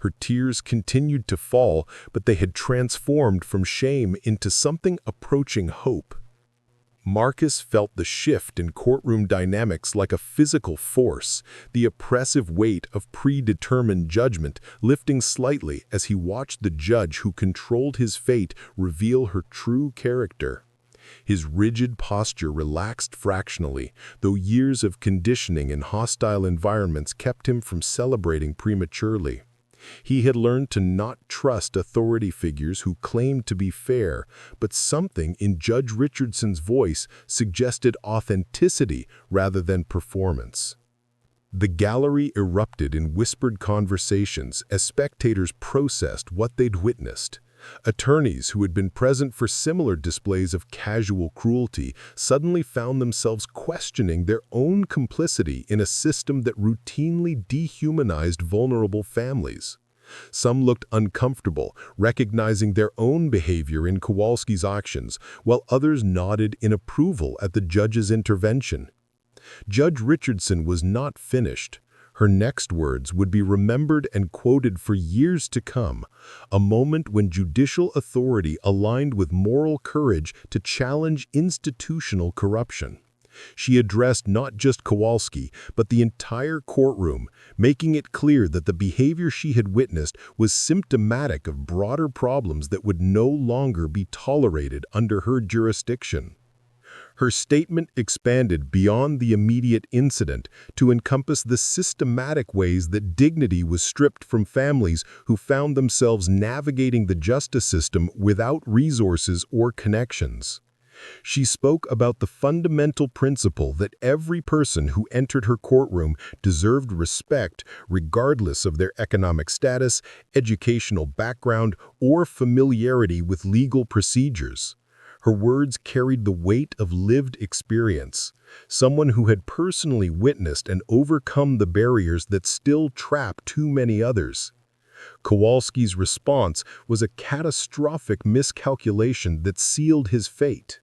Her tears continued to fall, but they had transformed from shame into something approaching hope. Marcus felt the shift in courtroom dynamics like a physical force, the oppressive weight of predetermined judgment lifting slightly as he watched the judge who controlled his fate reveal her true character. His rigid posture relaxed fractionally, though years of conditioning in hostile environments kept him from celebrating prematurely. He had learned to not trust authority figures who claimed to be fair, but something in Judge Richardson's voice suggested authenticity rather than performance. The gallery erupted in whispered conversations as spectators processed what they'd witnessed. Attorneys who had been present for similar displays of casual cruelty suddenly found themselves questioning their own complicity in a system that routinely dehumanized vulnerable families. Some looked uncomfortable, recognizing their own behavior in Kowalski's actions, while others nodded in approval at the judge's intervention. Judge Richardson was not finished. Her next words would be remembered and quoted for years to come, a moment when judicial authority aligned with moral courage to challenge institutional corruption. She addressed not just Kowalski, but the entire courtroom, making it clear that the behavior she had witnessed was symptomatic of broader problems that would no longer be tolerated under her jurisdiction. Her statement expanded beyond the immediate incident to encompass the systematic ways that dignity was stripped from families who found themselves navigating the justice system without resources or connections. She spoke about the fundamental principle that every person who entered her courtroom deserved respect regardless of their economic status, educational background, or familiarity with legal procedures. Her words carried the weight of lived experience, someone who had personally witnessed and overcome the barriers that still trap too many others. Kowalski's response was a catastrophic miscalculation that sealed his fate.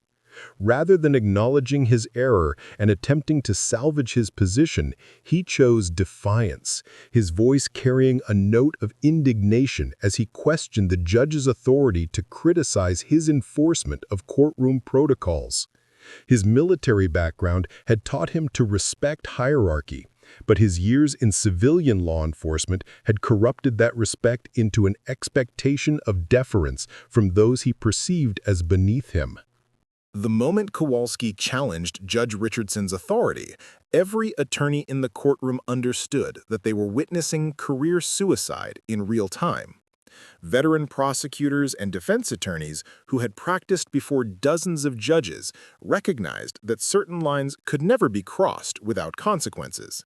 Rather than acknowledging his error and attempting to salvage his position, he chose defiance, his voice carrying a note of indignation as he questioned the judge's authority to criticize his enforcement of courtroom protocols. His military background had taught him to respect hierarchy, but his years in civilian law enforcement had corrupted that respect into an expectation of deference from those he perceived as beneath him. The moment Kowalski challenged Judge Richardson's authority, every attorney in the courtroom understood that they were witnessing career suicide in real time. Veteran prosecutors and defense attorneys who had practiced before dozens of judges recognized that certain lines could never be crossed without consequences.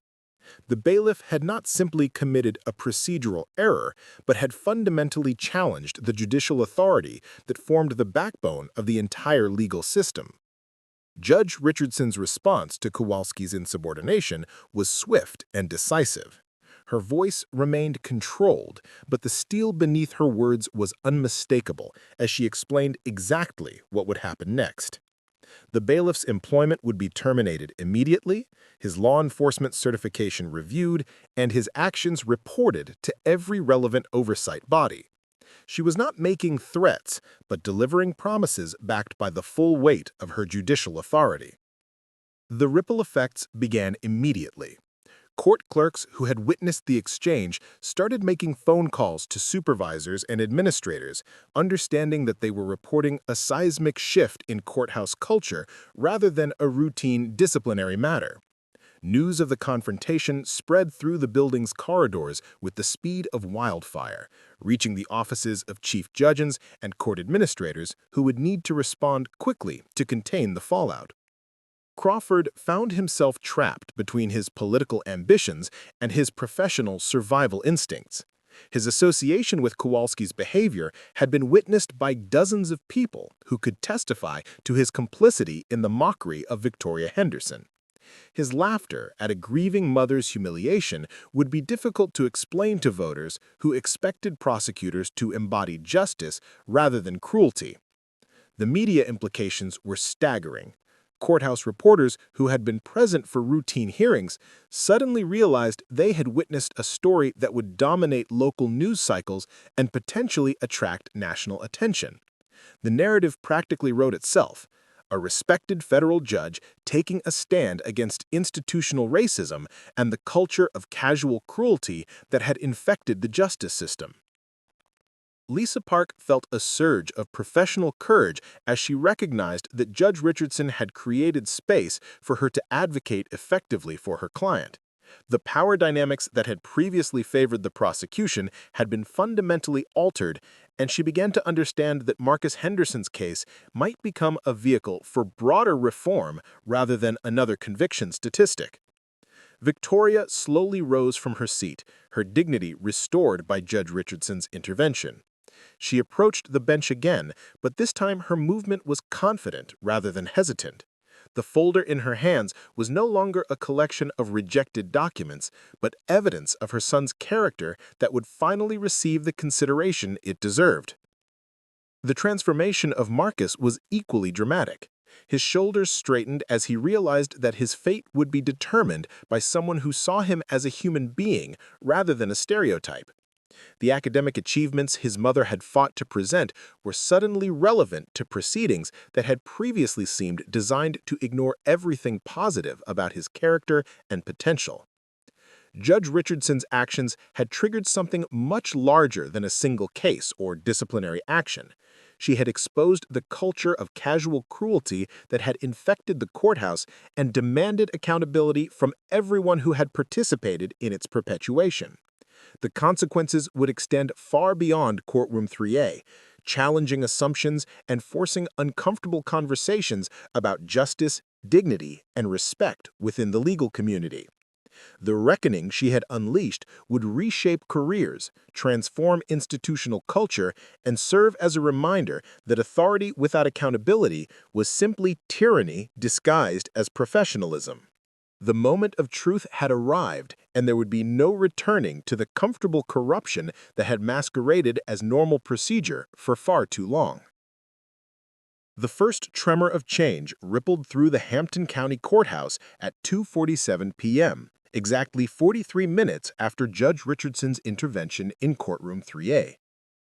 The bailiff had not simply committed a procedural error, but had fundamentally challenged the judicial authority that formed the backbone of the entire legal system. Judge Richardson's response to Kowalski's insubordination was swift and decisive. Her voice remained controlled, but the steel beneath her words was unmistakable as she explained exactly what would happen next. The bailiff's employment would be terminated immediately, his law enforcement certification reviewed, and his actions reported to every relevant oversight body. She was not making threats, but delivering promises backed by the full weight of her judicial authority. The ripple effects began immediately. Court clerks who had witnessed the exchange started making phone calls to supervisors and administrators, understanding that they were reporting a seismic shift in courthouse culture rather than a routine disciplinary matter. News of the confrontation spread through the building's corridors with the speed of wildfire, reaching the offices of chief judges and court administrators who would need to respond quickly to contain the fallout. Crawford found himself trapped between his political ambitions and his professional survival instincts. His association with Kowalski's behavior had been witnessed by dozens of people who could testify to his complicity in the mockery of Victoria Henderson. His laughter at a grieving mother's humiliation would be difficult to explain to voters who expected prosecutors to embody justice rather than cruelty. The media implications were staggering. Courthouse reporters who had been present for routine hearings suddenly realized they had witnessed a story that would dominate local news cycles and potentially attract national attention. The narrative practically wrote itself: a respected federal judge taking a stand against institutional racism and the culture of casual cruelty that had infected the justice system. Lisa Park felt a surge of professional courage as she recognized that Judge Richardson had created space for her to advocate effectively for her client. The power dynamics that had previously favored the prosecution had been fundamentally altered, and she began to understand that Marcus Henderson's case might become a vehicle for broader reform rather than another conviction statistic. Victoria slowly rose from her seat, her dignity restored by Judge Richardson's intervention. She approached the bench again, but this time her movement was confident rather than hesitant. The folder in her hands was no longer a collection of rejected documents, but evidence of her son's character that would finally receive the consideration it deserved. The transformation of Marcus was equally dramatic. His shoulders straightened as he realized that his fate would be determined by someone who saw him as a human being rather than a stereotype. The academic achievements his mother had fought to present were suddenly relevant to proceedings that had previously seemed designed to ignore everything positive about his character and potential. Judge Richardson's actions had triggered something much larger than a single case or disciplinary action. She had exposed the culture of casual cruelty that had infected the courthouse and demanded accountability from everyone who had participated in its perpetuation. The consequences would extend far beyond Courtroom 3A, challenging assumptions and forcing uncomfortable conversations about justice, dignity, and respect within the legal community. The reckoning she had unleashed would reshape careers, transform institutional culture, and serve as a reminder that authority without accountability was simply tyranny disguised as professionalism. The moment of truth had arrived, and there would be no returning to the comfortable corruption that had masqueraded as normal procedure for far too long. The first tremor of change rippled through the Hampton County Courthouse at 2:47 p.m., exactly 43 minutes after Judge Richardson's intervention in Courtroom 3A.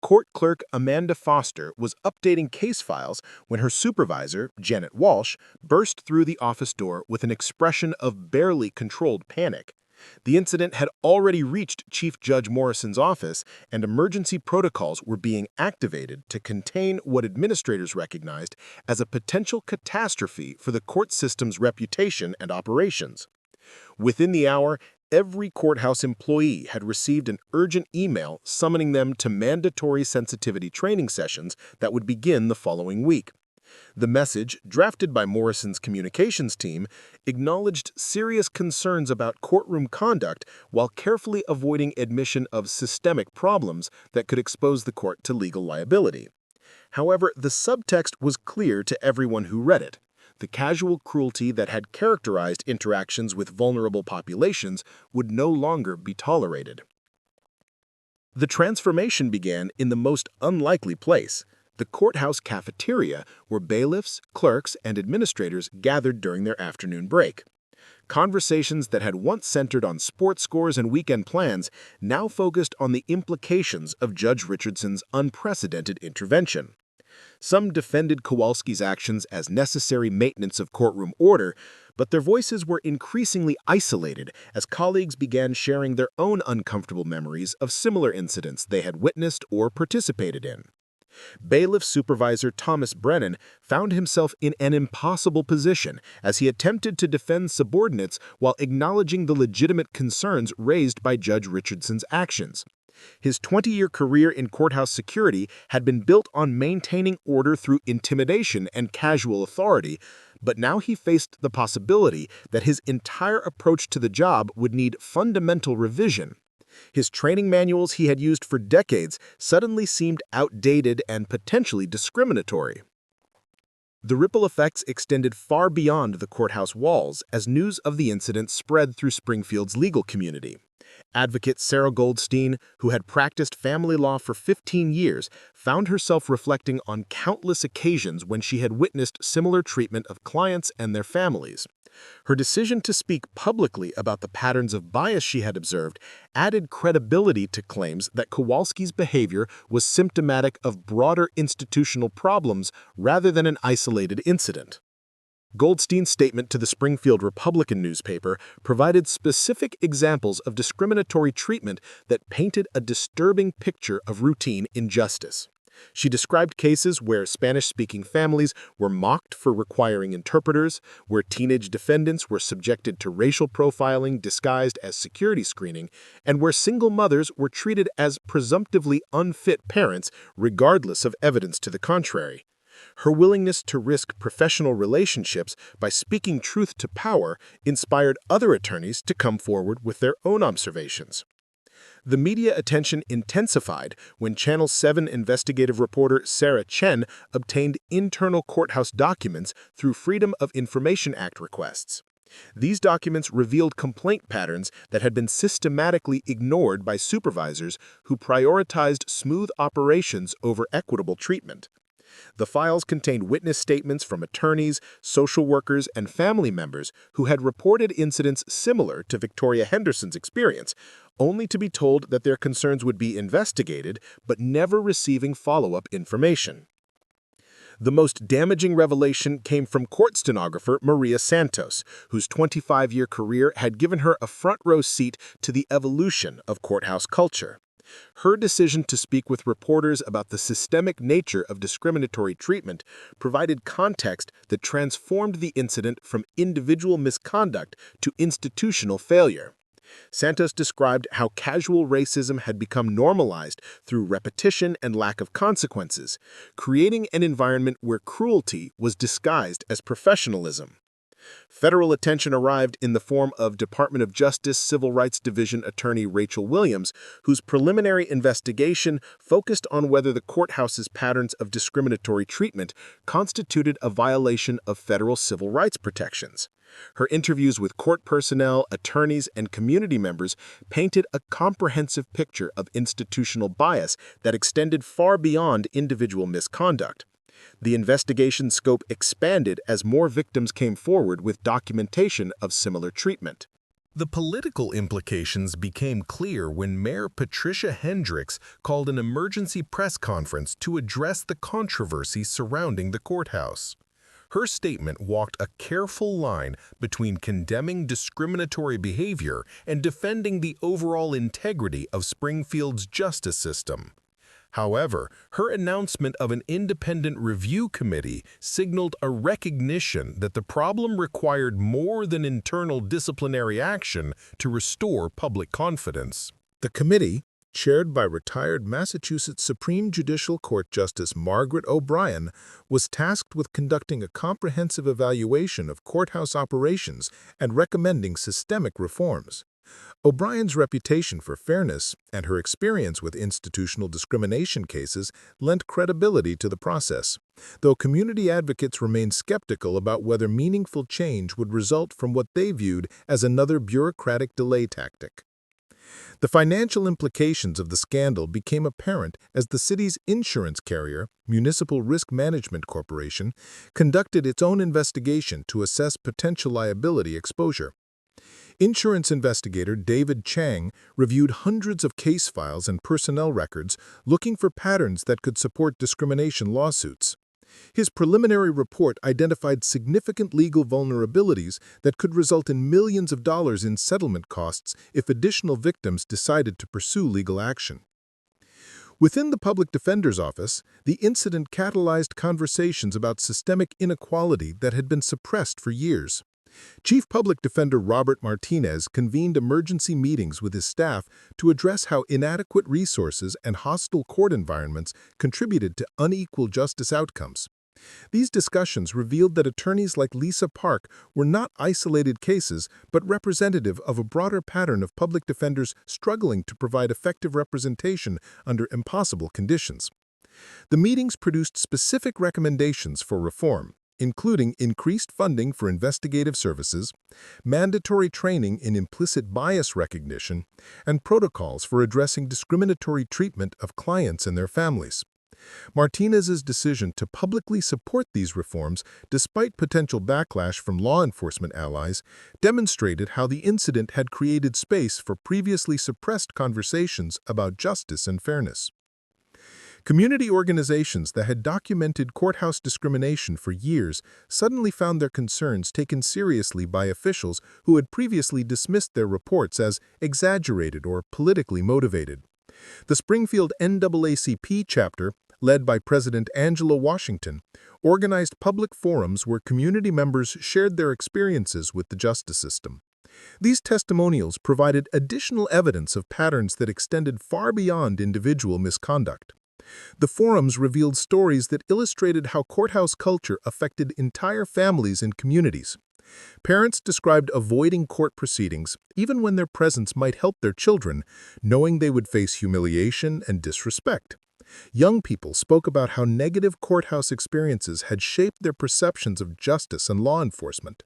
Court Clerk Amanda Foster was updating case files when her supervisor, Janet Walsh, burst through the office door with an expression of barely controlled panic. The incident had already reached Chief Judge Morrison's office, and emergency protocols were being activated to contain what administrators recognized as a potential catastrophe for the court system's reputation and operations. Within the hour, every courthouse employee had received an urgent email summoning them to mandatory sensitivity training sessions that would begin the following week. The message, drafted by Morrison's communications team, acknowledged serious concerns about courtroom conduct while carefully avoiding admission of systemic problems that could expose the court to legal liability. However, the subtext was clear to everyone who read it. The casual cruelty that had characterized interactions with vulnerable populations would no longer be tolerated. The transformation began in the most unlikely place, the courthouse cafeteria, where bailiffs, clerks, and administrators gathered during their afternoon break. Conversations that had once centered on sports scores and weekend plans now focused on the implications of Judge Richardson's unprecedented intervention. Some defended Kowalski's actions as necessary maintenance of courtroom order, but their voices were increasingly isolated as colleagues began sharing their own uncomfortable memories of similar incidents they had witnessed or participated in. Bailiff Supervisor Thomas Brennan found himself in an impossible position as he attempted to defend subordinates while acknowledging the legitimate concerns raised by Judge Richardson's actions. His 20-year career in courthouse security had been built on maintaining order through intimidation and casual authority, but now he faced the possibility that his entire approach to the job would need fundamental revision. His training manuals he had used for decades suddenly seemed outdated and potentially discriminatory. The ripple effects extended far beyond the courthouse walls as news of the incident spread through Springfield's legal community. Advocate Sarah Goldstein, who had practiced family law for 15 years, found herself reflecting on countless occasions when she had witnessed similar treatment of clients and their families. Her decision to speak publicly about the patterns of bias she had observed added credibility to claims that Kowalski's behavior was symptomatic of broader institutional problems rather than an isolated incident. Goldstein's statement to the Springfield Republican newspaper provided specific examples of discriminatory treatment that painted a disturbing picture of routine injustice. She described cases where Spanish-speaking families were mocked for requiring interpreters, where teenage defendants were subjected to racial profiling disguised as security screening, and where single mothers were treated as presumptively unfit parents regardless of evidence to the contrary. Her willingness to risk professional relationships by speaking truth to power inspired other attorneys to come forward with their own observations. The media attention intensified when Channel 7 investigative reporter Sarah Chen obtained internal courthouse documents through Freedom of Information Act requests. These documents revealed complaint patterns that had been systematically ignored by supervisors who prioritized smooth operations over equitable treatment. The files contained witness statements from attorneys, social workers, and family members who had reported incidents similar to Victoria Henderson's experience, only to be told that their concerns would be investigated, but never receiving follow-up information. The most damaging revelation came from court stenographer Maria Santos, whose 25-year career had given her a front-row seat to the evolution of courthouse culture. Her decision to speak with reporters about the systemic nature of discriminatory treatment provided context that transformed the incident from individual misconduct to institutional failure. Santos described how casual racism had become normalized through repetition and lack of consequences, creating an environment where cruelty was disguised as professionalism. Federal attention arrived in the form of Department of Justice Civil Rights Division attorney Rachel Williams, whose preliminary investigation focused on whether the courthouse's patterns of discriminatory treatment constituted a violation of federal civil rights protections. Her interviews with court personnel, attorneys, and community members painted a comprehensive picture of institutional bias that extended far beyond individual misconduct. The investigation scope expanded as more victims came forward with documentation of similar treatment. The political implications became clear when Mayor Patricia Hendricks called an emergency press conference to address the controversy surrounding the courthouse. Her statement walked a careful line between condemning discriminatory behavior and defending the overall integrity of Springfield's justice system. However, her announcement of an independent review committee signaled a recognition that the problem required more than internal disciplinary action to restore public confidence. The committee, chaired by retired Massachusetts Supreme Judicial Court Justice Margaret O'Brien, was tasked with conducting a comprehensive evaluation of courthouse operations and recommending systemic reforms. O'Brien's reputation for fairness and her experience with institutional discrimination cases lent credibility to the process, though community advocates remained skeptical about whether meaningful change would result from what they viewed as another bureaucratic delay tactic. The financial implications of the scandal became apparent as the city's insurance carrier, Municipal Risk Management Corporation, conducted its own investigation to assess potential liability exposure. Insurance investigator David Chang reviewed hundreds of case files and personnel records looking for patterns that could support discrimination lawsuits. His preliminary report identified significant legal vulnerabilities that could result in millions of dollars in settlement costs if additional victims decided to pursue legal action. Within the public defender's office, the incident catalyzed conversations about systemic inequality that had been suppressed for years. Chief Public Defender Robert Martinez convened emergency meetings with his staff to address how inadequate resources and hostile court environments contributed to unequal justice outcomes. These discussions revealed that attorneys like Lisa Park were not isolated cases but representative of a broader pattern of public defenders struggling to provide effective representation under impossible conditions. The meetings produced specific recommendations for reform, including increased funding for investigative services, mandatory training in implicit bias recognition, and protocols for addressing discriminatory treatment of clients and their families. Martinez's decision to publicly support these reforms, despite potential backlash from law enforcement allies, demonstrated how the incident had created space for previously suppressed conversations about justice and fairness. Community organizations that had documented courthouse discrimination for years suddenly found their concerns taken seriously by officials who had previously dismissed their reports as exaggerated or politically motivated. The Springfield NAACP chapter, led by President Angela Washington, organized public forums where community members shared their experiences with the justice system. These testimonials provided additional evidence of patterns that extended far beyond individual misconduct. The forums revealed stories that illustrated how courthouse culture affected entire families and communities. Parents described avoiding court proceedings, even when their presence might help their children, knowing they would face humiliation and disrespect. Young people spoke about how negative courthouse experiences had shaped their perceptions of justice and law enforcement.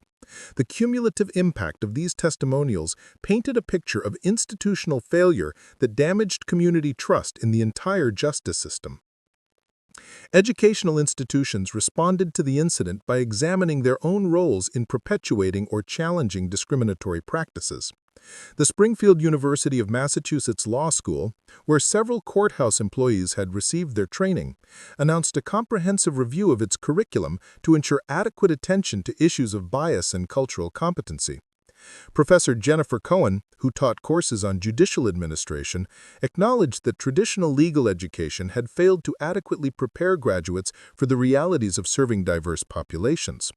The cumulative impact of these testimonials painted a picture of institutional failure that damaged community trust in the entire justice system. Educational institutions responded to the incident by examining their own roles in perpetuating or challenging discriminatory practices. The Springfield University of Massachusetts Law School, where several courthouse employees had received their training, announced a comprehensive review of its curriculum to ensure adequate attention to issues of bias and cultural competency. Professor Jennifer Cohen, who taught courses on judicial administration, acknowledged that traditional legal education had failed to adequately prepare graduates for the realities of serving diverse populations.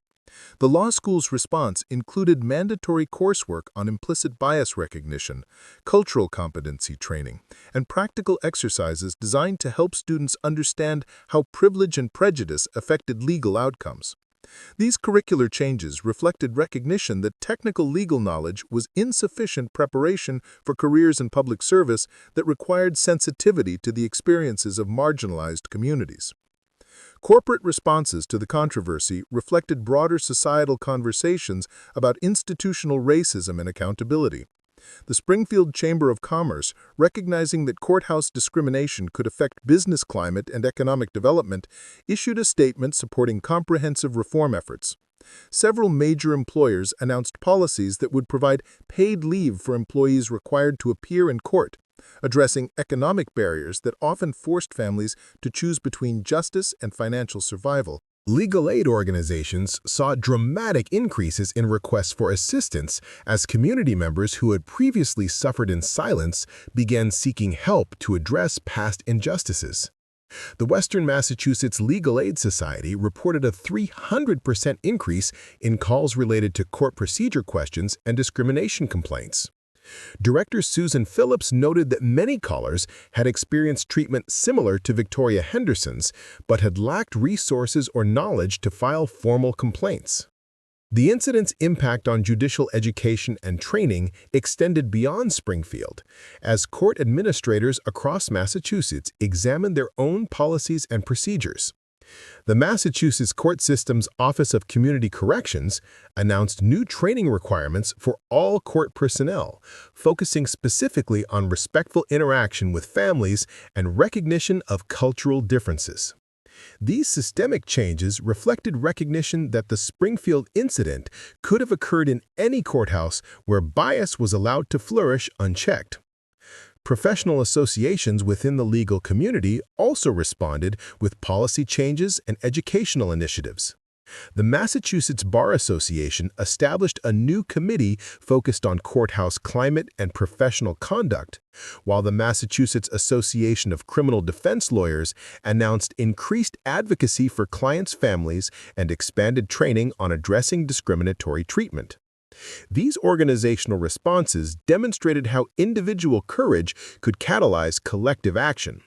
The law school's response included mandatory coursework on implicit bias recognition, cultural competency training, and practical exercises designed to help students understand how privilege and prejudice affected legal outcomes. These curricular changes reflected recognition that technical legal knowledge was insufficient preparation for careers in public service that required sensitivity to the experiences of marginalized communities. Corporate responses to the controversy reflected broader societal conversations about institutional racism and accountability. The Springfield Chamber of Commerce, recognizing that courthouse discrimination could affect business climate and economic development, issued a statement supporting comprehensive reform efforts. Several major employers announced policies that would provide paid leave for employees required to appear in court, addressing economic barriers that often forced families to choose between justice and financial survival. Legal aid organizations saw dramatic increases in requests for assistance as community members who had previously suffered in silence began seeking help to address past injustices. The Western Massachusetts Legal Aid Society reported a 300% increase in calls related to court procedure questions and discrimination complaints. Director Susan Phillips noted that many callers had experienced treatment similar to Victoria Henderson's, but had lacked resources or knowledge to file formal complaints. The incident's impact on judicial education and training extended beyond Springfield, as court administrators across Massachusetts examined their own policies and procedures. The Massachusetts Court System's Office of Community Corrections announced new training requirements for all court personnel, focusing specifically on respectful interaction with families and recognition of cultural differences. These systemic changes reflected recognition that the Springfield incident could have occurred in any courthouse where bias was allowed to flourish unchecked. Professional associations within the legal community also responded with policy changes and educational initiatives. The Massachusetts Bar Association established a new committee focused on courthouse climate and professional conduct, while the Massachusetts Association of Criminal Defense Lawyers announced increased advocacy for clients' families and expanded training on addressing discriminatory treatment. These organizational responses demonstrated how individual courage could catalyze collective action.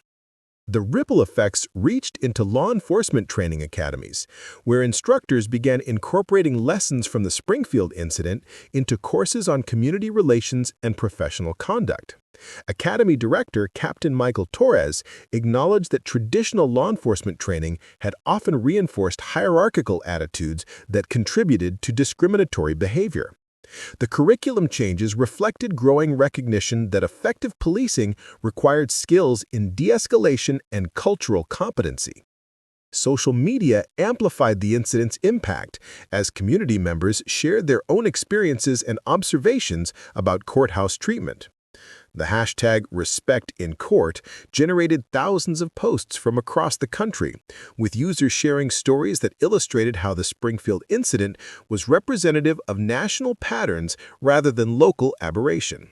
The ripple effects reached into law enforcement training academies, where instructors began incorporating lessons from the Springfield incident into courses on community relations and professional conduct. Academy Director Captain Michael Torres acknowledged that traditional law enforcement training had often reinforced hierarchical attitudes that contributed to discriminatory behavior. The curriculum changes reflected growing recognition that effective policing required skills in de-escalation and cultural competency. Social media amplified the incident's impact as community members shared their own experiences and observations about courthouse treatment. The hashtag #RespectInCourt generated thousands of posts from across the country, with users sharing stories that illustrated how the Springfield incident was representative of national patterns rather than local aberration.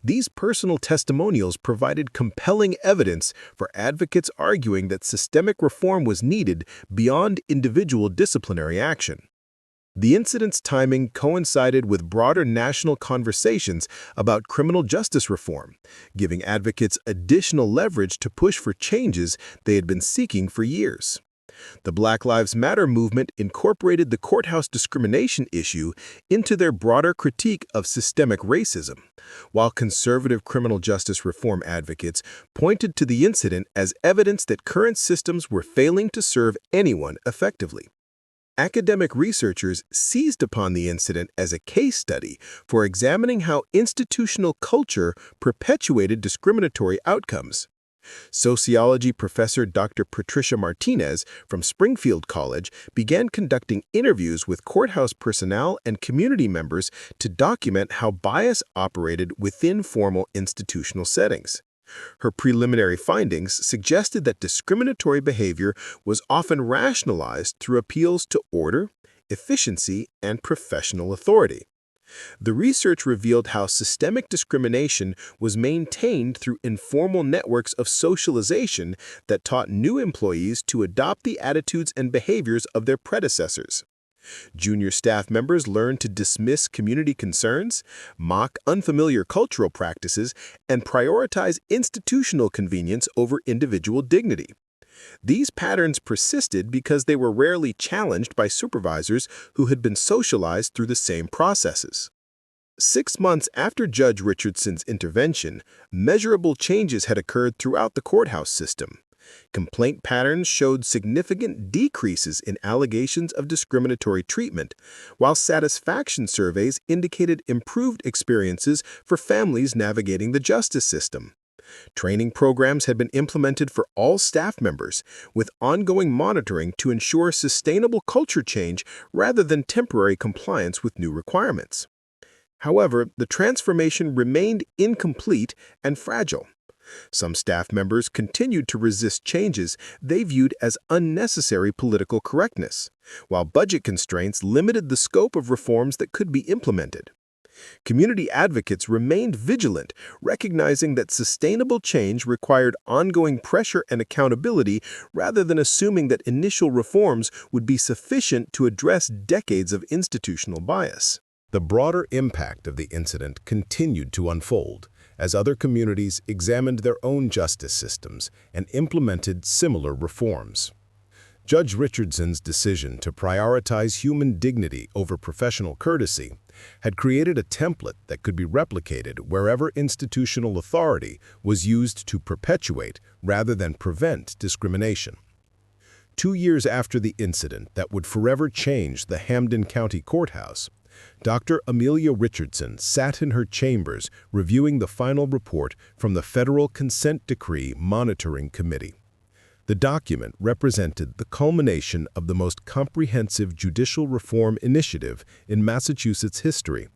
These personal testimonials provided compelling evidence for advocates arguing that systemic reform was needed beyond individual disciplinary action. The incident's timing coincided with broader national conversations about criminal justice reform, giving advocates additional leverage to push for changes they had been seeking for years. The Black Lives Matter movement incorporated the courthouse discrimination issue into their broader critique of systemic racism, while conservative criminal justice reform advocates pointed to the incident as evidence that current systems were failing to serve anyone effectively. Academic researchers seized upon the incident as a case study for examining how institutional culture perpetuated discriminatory outcomes. Sociology professor Dr. Patricia Martinez from Springfield College began conducting interviews with courthouse personnel and community members to document how bias operated within formal institutional settings. Her preliminary findings suggested that discriminatory behavior was often rationalized through appeals to order, efficiency, and professional authority. The research revealed how systemic discrimination was maintained through informal networks of socialization that taught new employees to adopt the attitudes and behaviors of their predecessors. Junior staff members learned to dismiss community concerns, mock unfamiliar cultural practices, and prioritize institutional convenience over individual dignity. These patterns persisted because they were rarely challenged by supervisors who had been socialized through the same processes. 6 months after Judge Richardson's intervention, measurable changes had occurred throughout the courthouse system. Complaint patterns showed significant decreases in allegations of discriminatory treatment, while satisfaction surveys indicated improved experiences for families navigating the justice system. Training programs had been implemented for all staff members, with ongoing monitoring to ensure sustainable culture change rather than temporary compliance with new requirements. However, the transformation remained incomplete and fragile. Some staff members continued to resist changes they viewed as unnecessary political correctness, while budget constraints limited the scope of reforms that could be implemented. Community advocates remained vigilant, recognizing that sustainable change required ongoing pressure and accountability rather than assuming that initial reforms would be sufficient to address decades of institutional bias. The broader impact of the incident continued to unfold as other communities examined their own justice systems and implemented similar reforms. Judge Richardson's decision to prioritize human dignity over professional courtesy had created a template that could be replicated wherever institutional authority was used to perpetuate rather than prevent discrimination. 2 years after the incident that would forever change the Hampden County Courthouse, Dr. Amelia Richardson sat in her chambers reviewing the final report from the Federal Consent Decree Monitoring Committee. The document represented the culmination of the most comprehensive judicial reform initiative in Massachusetts history.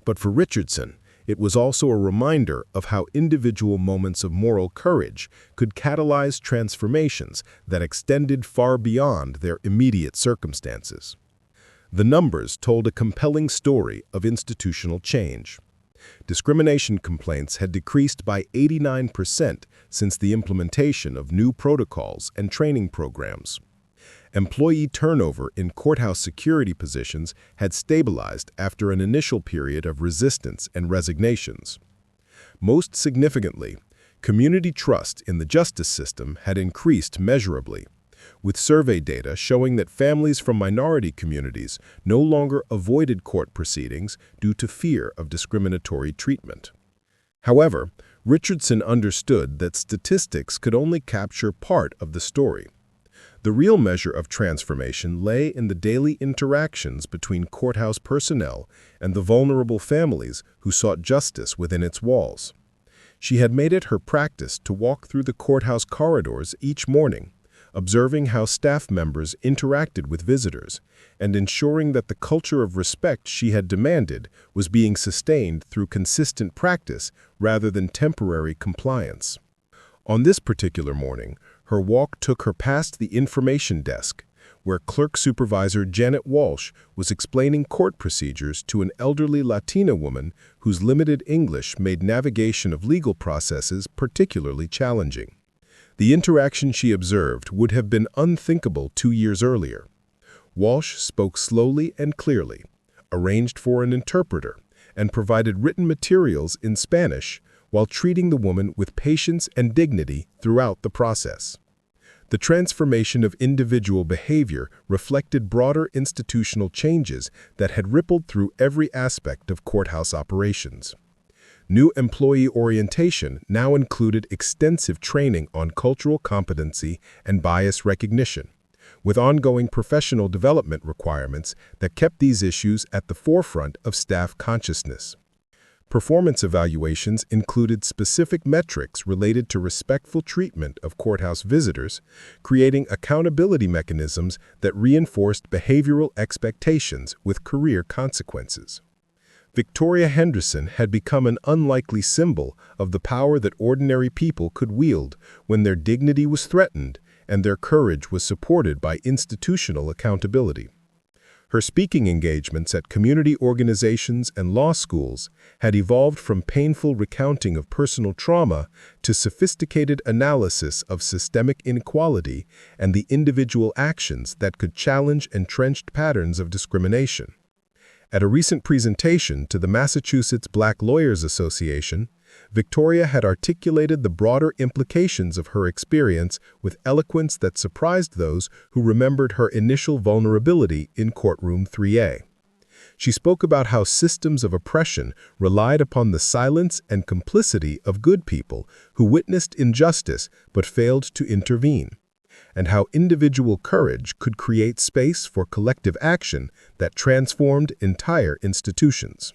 But for Richardson, it was also a reminder of how individual moments of moral courage could catalyze transformations that extended far beyond their immediate circumstances. The numbers told a compelling story of institutional change. Discrimination complaints had decreased by 89% since the implementation of new protocols and training programs. Employee turnover in courthouse security positions had stabilized after an initial period of resistance and resignations. Most significantly, community trust in the justice system had increased measurably, with survey data showing that families from minority communities no longer avoided court proceedings due to fear of discriminatory treatment. However, Richardson understood that statistics could only capture part of the story. The real measure of transformation lay in the daily interactions between courthouse personnel and the vulnerable families who sought justice within its walls. She had made it her practice to walk through the courthouse corridors each morning, observing how staff members interacted with visitors, and ensuring that the culture of respect she had demanded was being sustained through consistent practice rather than temporary compliance. On this particular morning, her walk took her past the information desk, where Clerk Supervisor Janet Walsh was explaining court procedures to an elderly Latina woman whose limited English made navigation of legal processes particularly challenging. The interaction she observed would have been unthinkable 2 years earlier. Walsh spoke slowly and clearly, arranged for an interpreter, and provided written materials in Spanish while treating the woman with patience and dignity throughout the process. The transformation of individual behavior reflected broader institutional changes that had rippled through every aspect of courthouse operations. New employee orientation now included extensive training on cultural competency and bias recognition, with ongoing professional development requirements that kept these issues at the forefront of staff consciousness. Performance evaluations included specific metrics related to respectful treatment of courthouse visitors, creating accountability mechanisms that reinforced behavioral expectations with career consequences. Victoria Henderson had become an unlikely symbol of the power that ordinary people could wield when their dignity was threatened and their courage was supported by institutional accountability. Her speaking engagements at community organizations and law schools had evolved from painful recounting of personal trauma to sophisticated analysis of systemic inequality and the individual actions that could challenge entrenched patterns of discrimination. At a recent presentation to the Massachusetts Black Lawyers Association, Victoria had articulated the broader implications of her experience with eloquence that surprised those who remembered her initial vulnerability in Courtroom 3A. She spoke about how systems of oppression relied upon the silence and complicity of good people who witnessed injustice but failed to intervene, and how individual courage could create space for collective action that transformed entire institutions.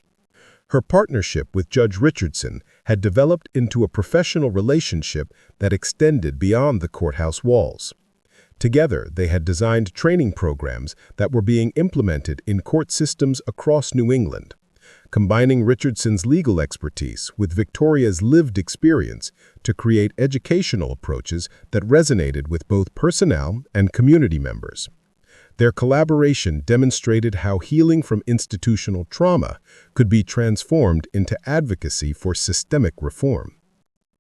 Her partnership with Judge Richardson had developed into a professional relationship that extended beyond the courthouse walls. Together, they had designed training programs that were being implemented in court systems across New England. Combining Richardson's legal expertise with Victoria's lived experience to create educational approaches that resonated with both personnel and community members. Their collaboration demonstrated how healing from institutional trauma could be transformed into advocacy for systemic reform.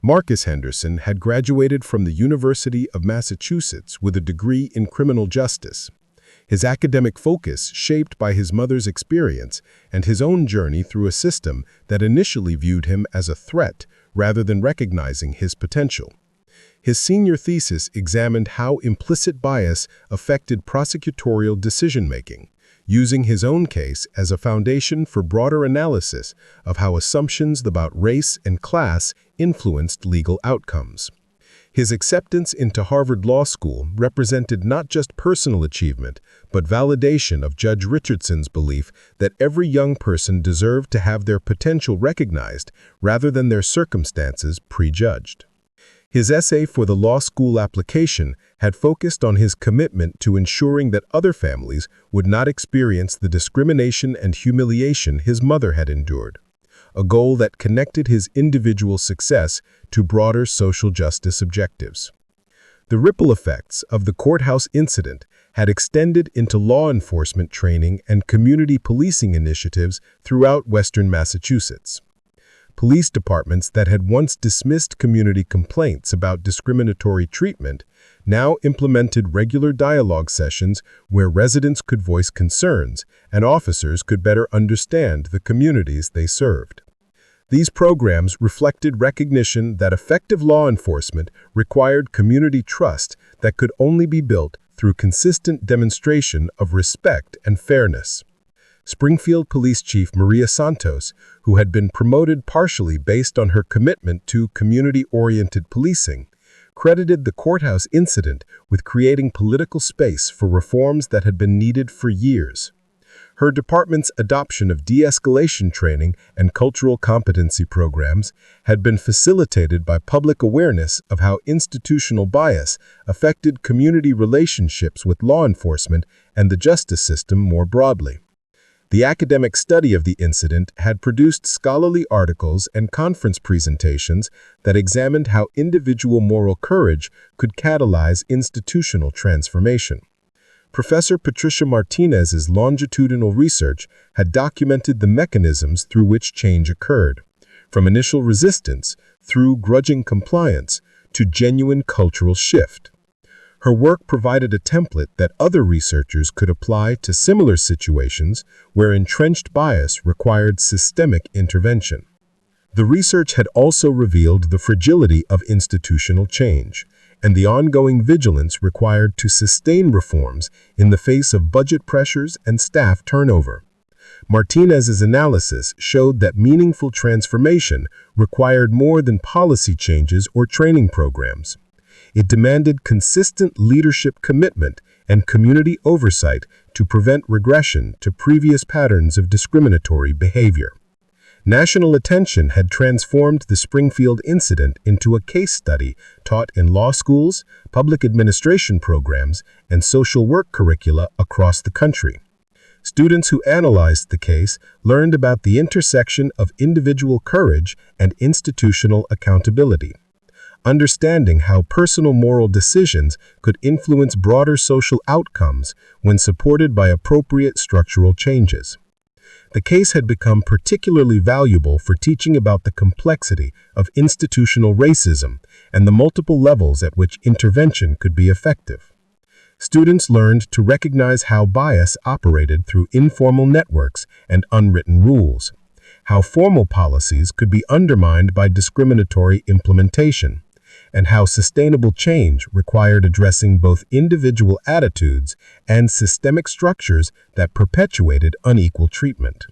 Marcus Henderson had graduated from the University of Massachusetts with a degree in criminal justice. His academic focus shaped by his mother's experience and his own journey through a system that initially viewed him as a threat rather than recognizing his potential. His senior thesis examined how implicit bias affected prosecutorial decision-making, using his own case as a foundation for broader analysis of how assumptions about race and class influenced legal outcomes. His acceptance into Harvard Law School represented not just personal achievement, but validation of Judge Richardson's belief that every young person deserved to have their potential recognized rather than their circumstances prejudged. His essay for the law school application had focused on his commitment to ensuring that other families would not experience the discrimination and humiliation his mother had endured, a goal that connected his individual success to broader social justice objectives. The ripple effects of the courthouse incident had extended into law enforcement training and community policing initiatives throughout Western Massachusetts. Police departments that had once dismissed community complaints about discriminatory treatment now implemented regular dialogue sessions where residents could voice concerns and officers could better understand the communities they served. These programs reflected recognition that effective law enforcement required community trust that could only be built through consistent demonstration of respect and fairness. Springfield Police Chief Maria Santos, who had been promoted partially based on her commitment to community-oriented policing, credited the courthouse incident with creating political space for reforms that had been needed for years. Her department's adoption of de-escalation training and cultural competency programs had been facilitated by public awareness of how institutional bias affected community relationships with law enforcement and the justice system more broadly. The academic study of the incident had produced scholarly articles and conference presentations that examined how individual moral courage could catalyze institutional transformation. Professor Patricia Martinez's longitudinal research had documented the mechanisms through which change occurred, from initial resistance through grudging compliance to genuine cultural shift. Her work provided a template that other researchers could apply to similar situations where entrenched bias required systemic intervention. The research had also revealed the fragility of institutional change and the ongoing vigilance required to sustain reforms in the face of budget pressures and staff turnover. Martinez's analysis showed that meaningful transformation required more than policy changes or training programs. It demanded consistent leadership commitment and community oversight to prevent regression to previous patterns of discriminatory behavior. National attention had transformed the Springfield incident into a case study taught in law schools, public administration programs, and social work curricula across the country. Students who analyzed the case learned about the intersection of individual courage and institutional accountability, understanding how personal moral decisions could influence broader social outcomes when supported by appropriate structural changes. The case had become particularly valuable for teaching about the complexity of institutional racism and the multiple levels at which intervention could be effective. Students learned to recognize how bias operated through informal networks and unwritten rules, how formal policies could be undermined by discriminatory implementation, and how sustainable change required addressing both individual attitudes and systemic structures that perpetuated unequal treatment.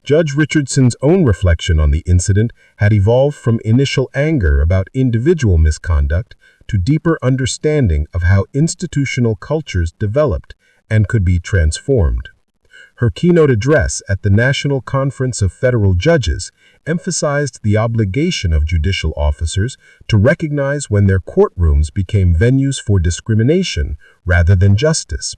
Judge Richardson's own reflection on the incident had evolved from initial anger about individual misconduct to deeper understanding of how institutional cultures developed and could be transformed. Her keynote address at the National Conference of Federal Judges emphasized the obligation of judicial officers to recognize when their courtrooms became venues for discrimination rather than justice,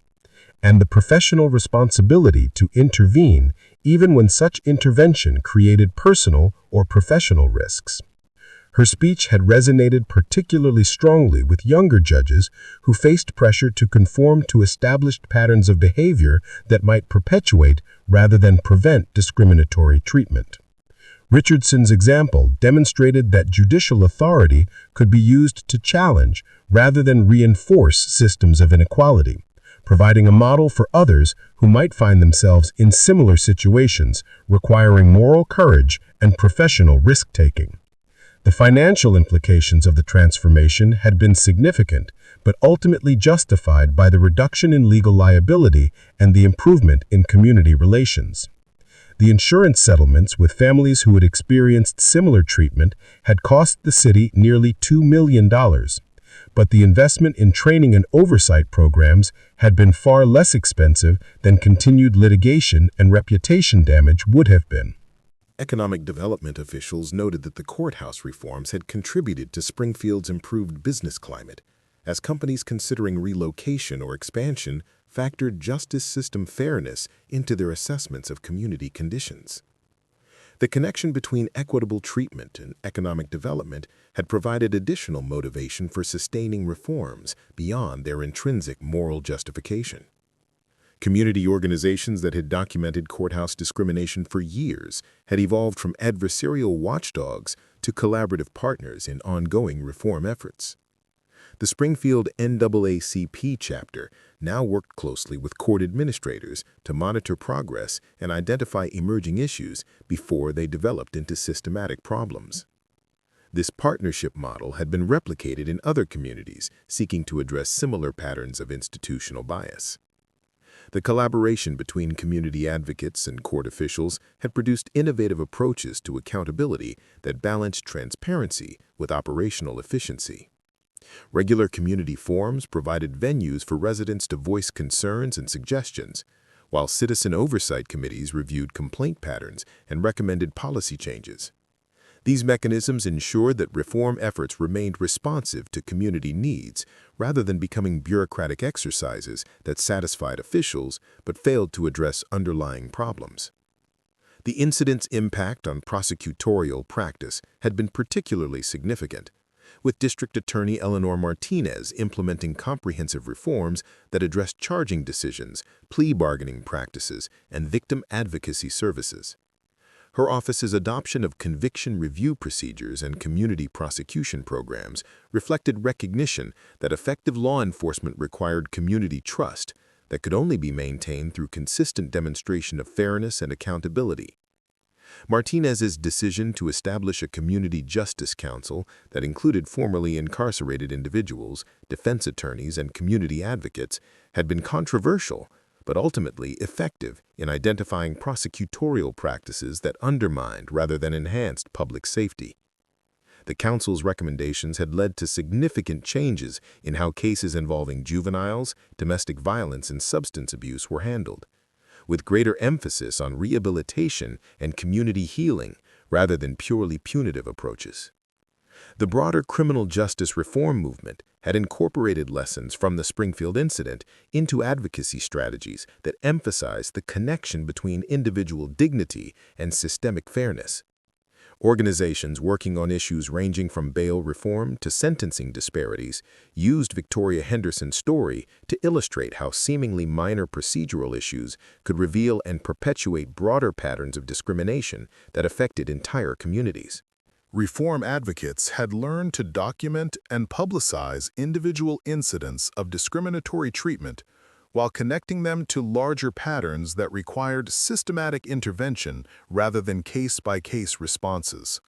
and the professional responsibility to intervene even when such intervention created personal or professional risks. Her speech had resonated particularly strongly with younger judges who faced pressure to conform to established patterns of behavior that might perpetuate rather than prevent discriminatory treatment. Richardson's example demonstrated that judicial authority could be used to challenge rather than reinforce systems of inequality, providing a model for others who might find themselves in similar situations requiring moral courage and professional risk-taking. The financial implications of the transformation had been significant, but ultimately justified by the reduction in legal liability and the improvement in community relations. The insurance settlements with families who had experienced similar treatment had cost the city nearly $2 million, but the investment in training and oversight programs had been far less expensive than continued litigation and reputation damage would have been. Economic development officials noted that the courthouse reforms had contributed to Springfield's improved business climate, as companies considering relocation or expansion factored justice system fairness into their assessments of community conditions. The connection between equitable treatment and economic development had provided additional motivation for sustaining reforms beyond their intrinsic moral justification. Community organizations that had documented courthouse discrimination for years had evolved from adversarial watchdogs to collaborative partners in ongoing reform efforts. The Springfield NAACP chapter now worked closely with court administrators to monitor progress and identify emerging issues before they developed into systematic problems. This partnership model had been replicated in other communities seeking to address similar patterns of institutional bias. The collaboration between community advocates and court officials had produced innovative approaches to accountability that balanced transparency with operational efficiency. Regular community forums provided venues for residents to voice concerns and suggestions, while citizen oversight committees reviewed complaint patterns and recommended policy changes. These mechanisms ensured that reform efforts remained responsive to community needs rather than becoming bureaucratic exercises that satisfied officials but failed to address underlying problems. The incident's impact on prosecutorial practice had been particularly significant, with District Attorney Eleanor Martinez implementing comprehensive reforms that addressed charging decisions, plea bargaining practices, and victim advocacy services. Her office's adoption of conviction review procedures and community prosecution programs reflected recognition that effective law enforcement required community trust that could only be maintained through consistent demonstration of fairness and accountability. Martinez's decision to establish a community justice council that included formerly incarcerated individuals, defense attorneys, and community advocates had been controversial, but ultimately effective in identifying prosecutorial practices that undermined rather than enhanced public safety. The council's recommendations had led to significant changes in how cases involving juveniles, domestic violence, and substance abuse were handled, with greater emphasis on rehabilitation and community healing rather than purely punitive approaches. The broader criminal justice reform movement had incorporated lessons from the Springfield incident into advocacy strategies that emphasized the connection between individual dignity and systemic fairness. Organizations working on issues ranging from bail reform to sentencing disparities used Victoria Henderson's story to illustrate how seemingly minor procedural issues could reveal and perpetuate broader patterns of discrimination that affected entire communities. Reform advocates had learned to document and publicize individual incidents of discriminatory treatment while connecting them to larger patterns that required systematic intervention rather than case-by-case responses.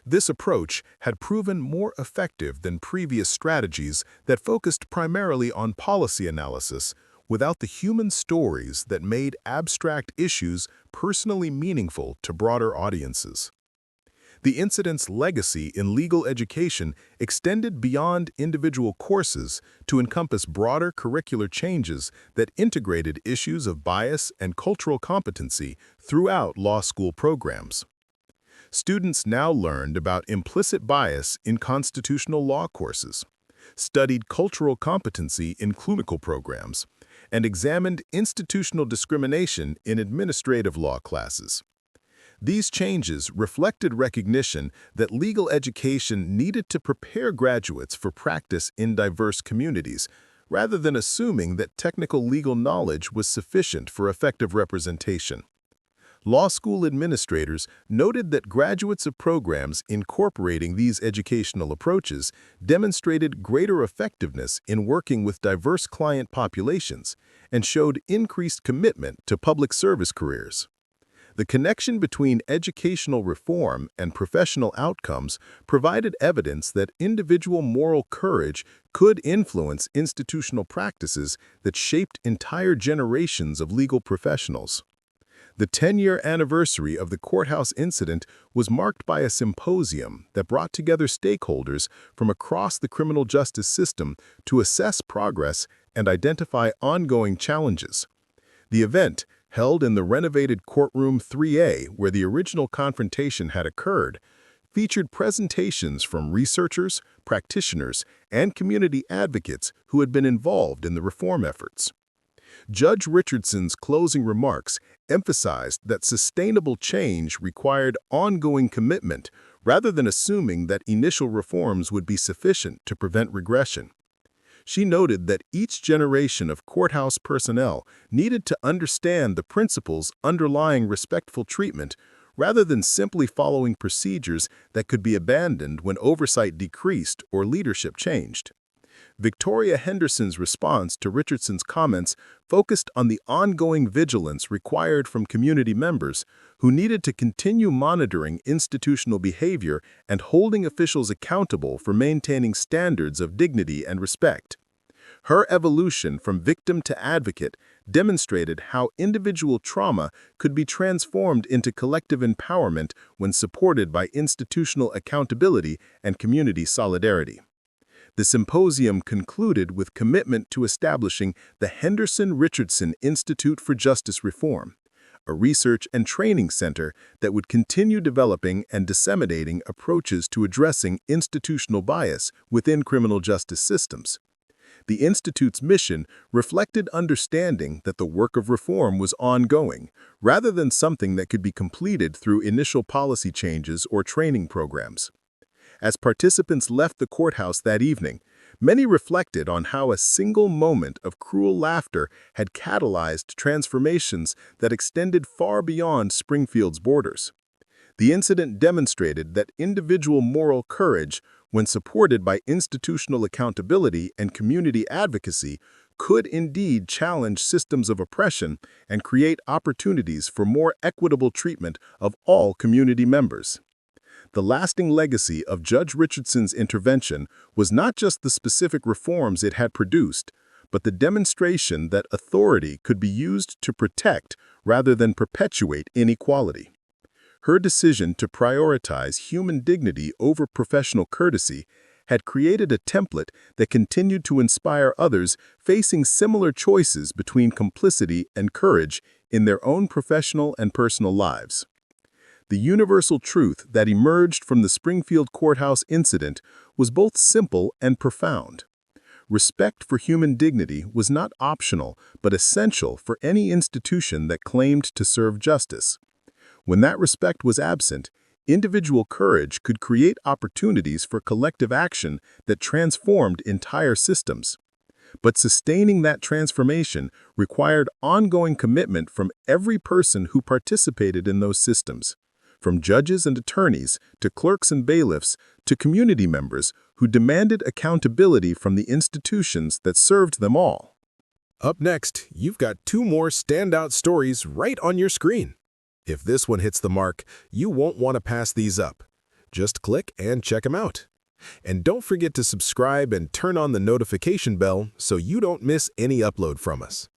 This approach had proven more effective than previous strategies that focused primarily on policy analysis without the human stories that made abstract issues personally meaningful to broader audiences. The incident's legacy in legal education extended beyond individual courses to encompass broader curricular changes that integrated issues of bias and cultural competency throughout law school programs. Students now learned about implicit bias in constitutional law courses, studied cultural competency in clinical programs, and examined institutional discrimination in administrative law classes. These changes reflected recognition that legal education needed to prepare graduates for practice in diverse communities, rather than assuming that technical legal knowledge was sufficient for effective representation. Law school administrators noted that graduates of programs incorporating these educational approaches demonstrated greater effectiveness in working with diverse client populations and showed increased commitment to public service careers. The connection between educational reform and professional outcomes provided evidence that individual moral courage could influence institutional practices that shaped entire generations of legal professionals. The 10-year anniversary of the courthouse incident was marked by a symposium that brought together stakeholders from across the criminal justice system to assess progress and identify ongoing challenges. The event, held in the renovated Courtroom 3A where the original confrontation had occurred, featured presentations from researchers, practitioners, and community advocates who had been involved in the reform efforts. Judge Richardson's closing remarks emphasized that sustainable change required ongoing commitment rather than assuming that initial reforms would be sufficient to prevent regression. She noted that each generation of courthouse personnel needed to understand the principles underlying respectful treatment rather than simply following procedures that could be abandoned when oversight decreased or leadership changed. Victoria Henderson's response to Richardson's comments focused on the ongoing vigilance required from community members who needed to continue monitoring institutional behavior and holding officials accountable for maintaining standards of dignity and respect. Her evolution from victim to advocate demonstrated how individual trauma could be transformed into collective empowerment when supported by institutional accountability and community solidarity. The symposium concluded with commitment to establishing the Henderson-Richardson Institute for Justice Reform, a research and training center that would continue developing and disseminating approaches to addressing institutional bias within criminal justice systems. The Institute's mission reflected understanding that the work of reform was ongoing, rather than something that could be completed through initial policy changes or training programs. As participants left the courthouse that evening, many reflected on how a single moment of cruel laughter had catalyzed transformations that extended far beyond Springfield's borders. The incident demonstrated that individual moral courage, when supported by institutional accountability and community advocacy, could indeed challenge systems of oppression and create opportunities for more equitable treatment of all community members. The lasting legacy of Judge Richardson's intervention was not just the specific reforms it had produced, but the demonstration that authority could be used to protect rather than perpetuate inequality. Her decision to prioritize human dignity over professional courtesy had created a template that continued to inspire others facing similar choices between complicity and courage in their own professional and personal lives. The universal truth that emerged from the Springfield courthouse incident was both simple and profound. Respect for human dignity was not optional but essential for any institution that claimed to serve justice. When that respect was absent, individual courage could create opportunities for collective action that transformed entire systems. But sustaining that transformation required ongoing commitment from every person who participated in those systems, from judges and attorneys to clerks and bailiffs to community members who demanded accountability from the institutions that served them all. Up next, you've got 2 more standout stories right on your screen. If this one hits the mark, you won't want to pass these up. Just click and check them out. And don't forget to subscribe and turn on the notification bell so you don't miss any upload from us.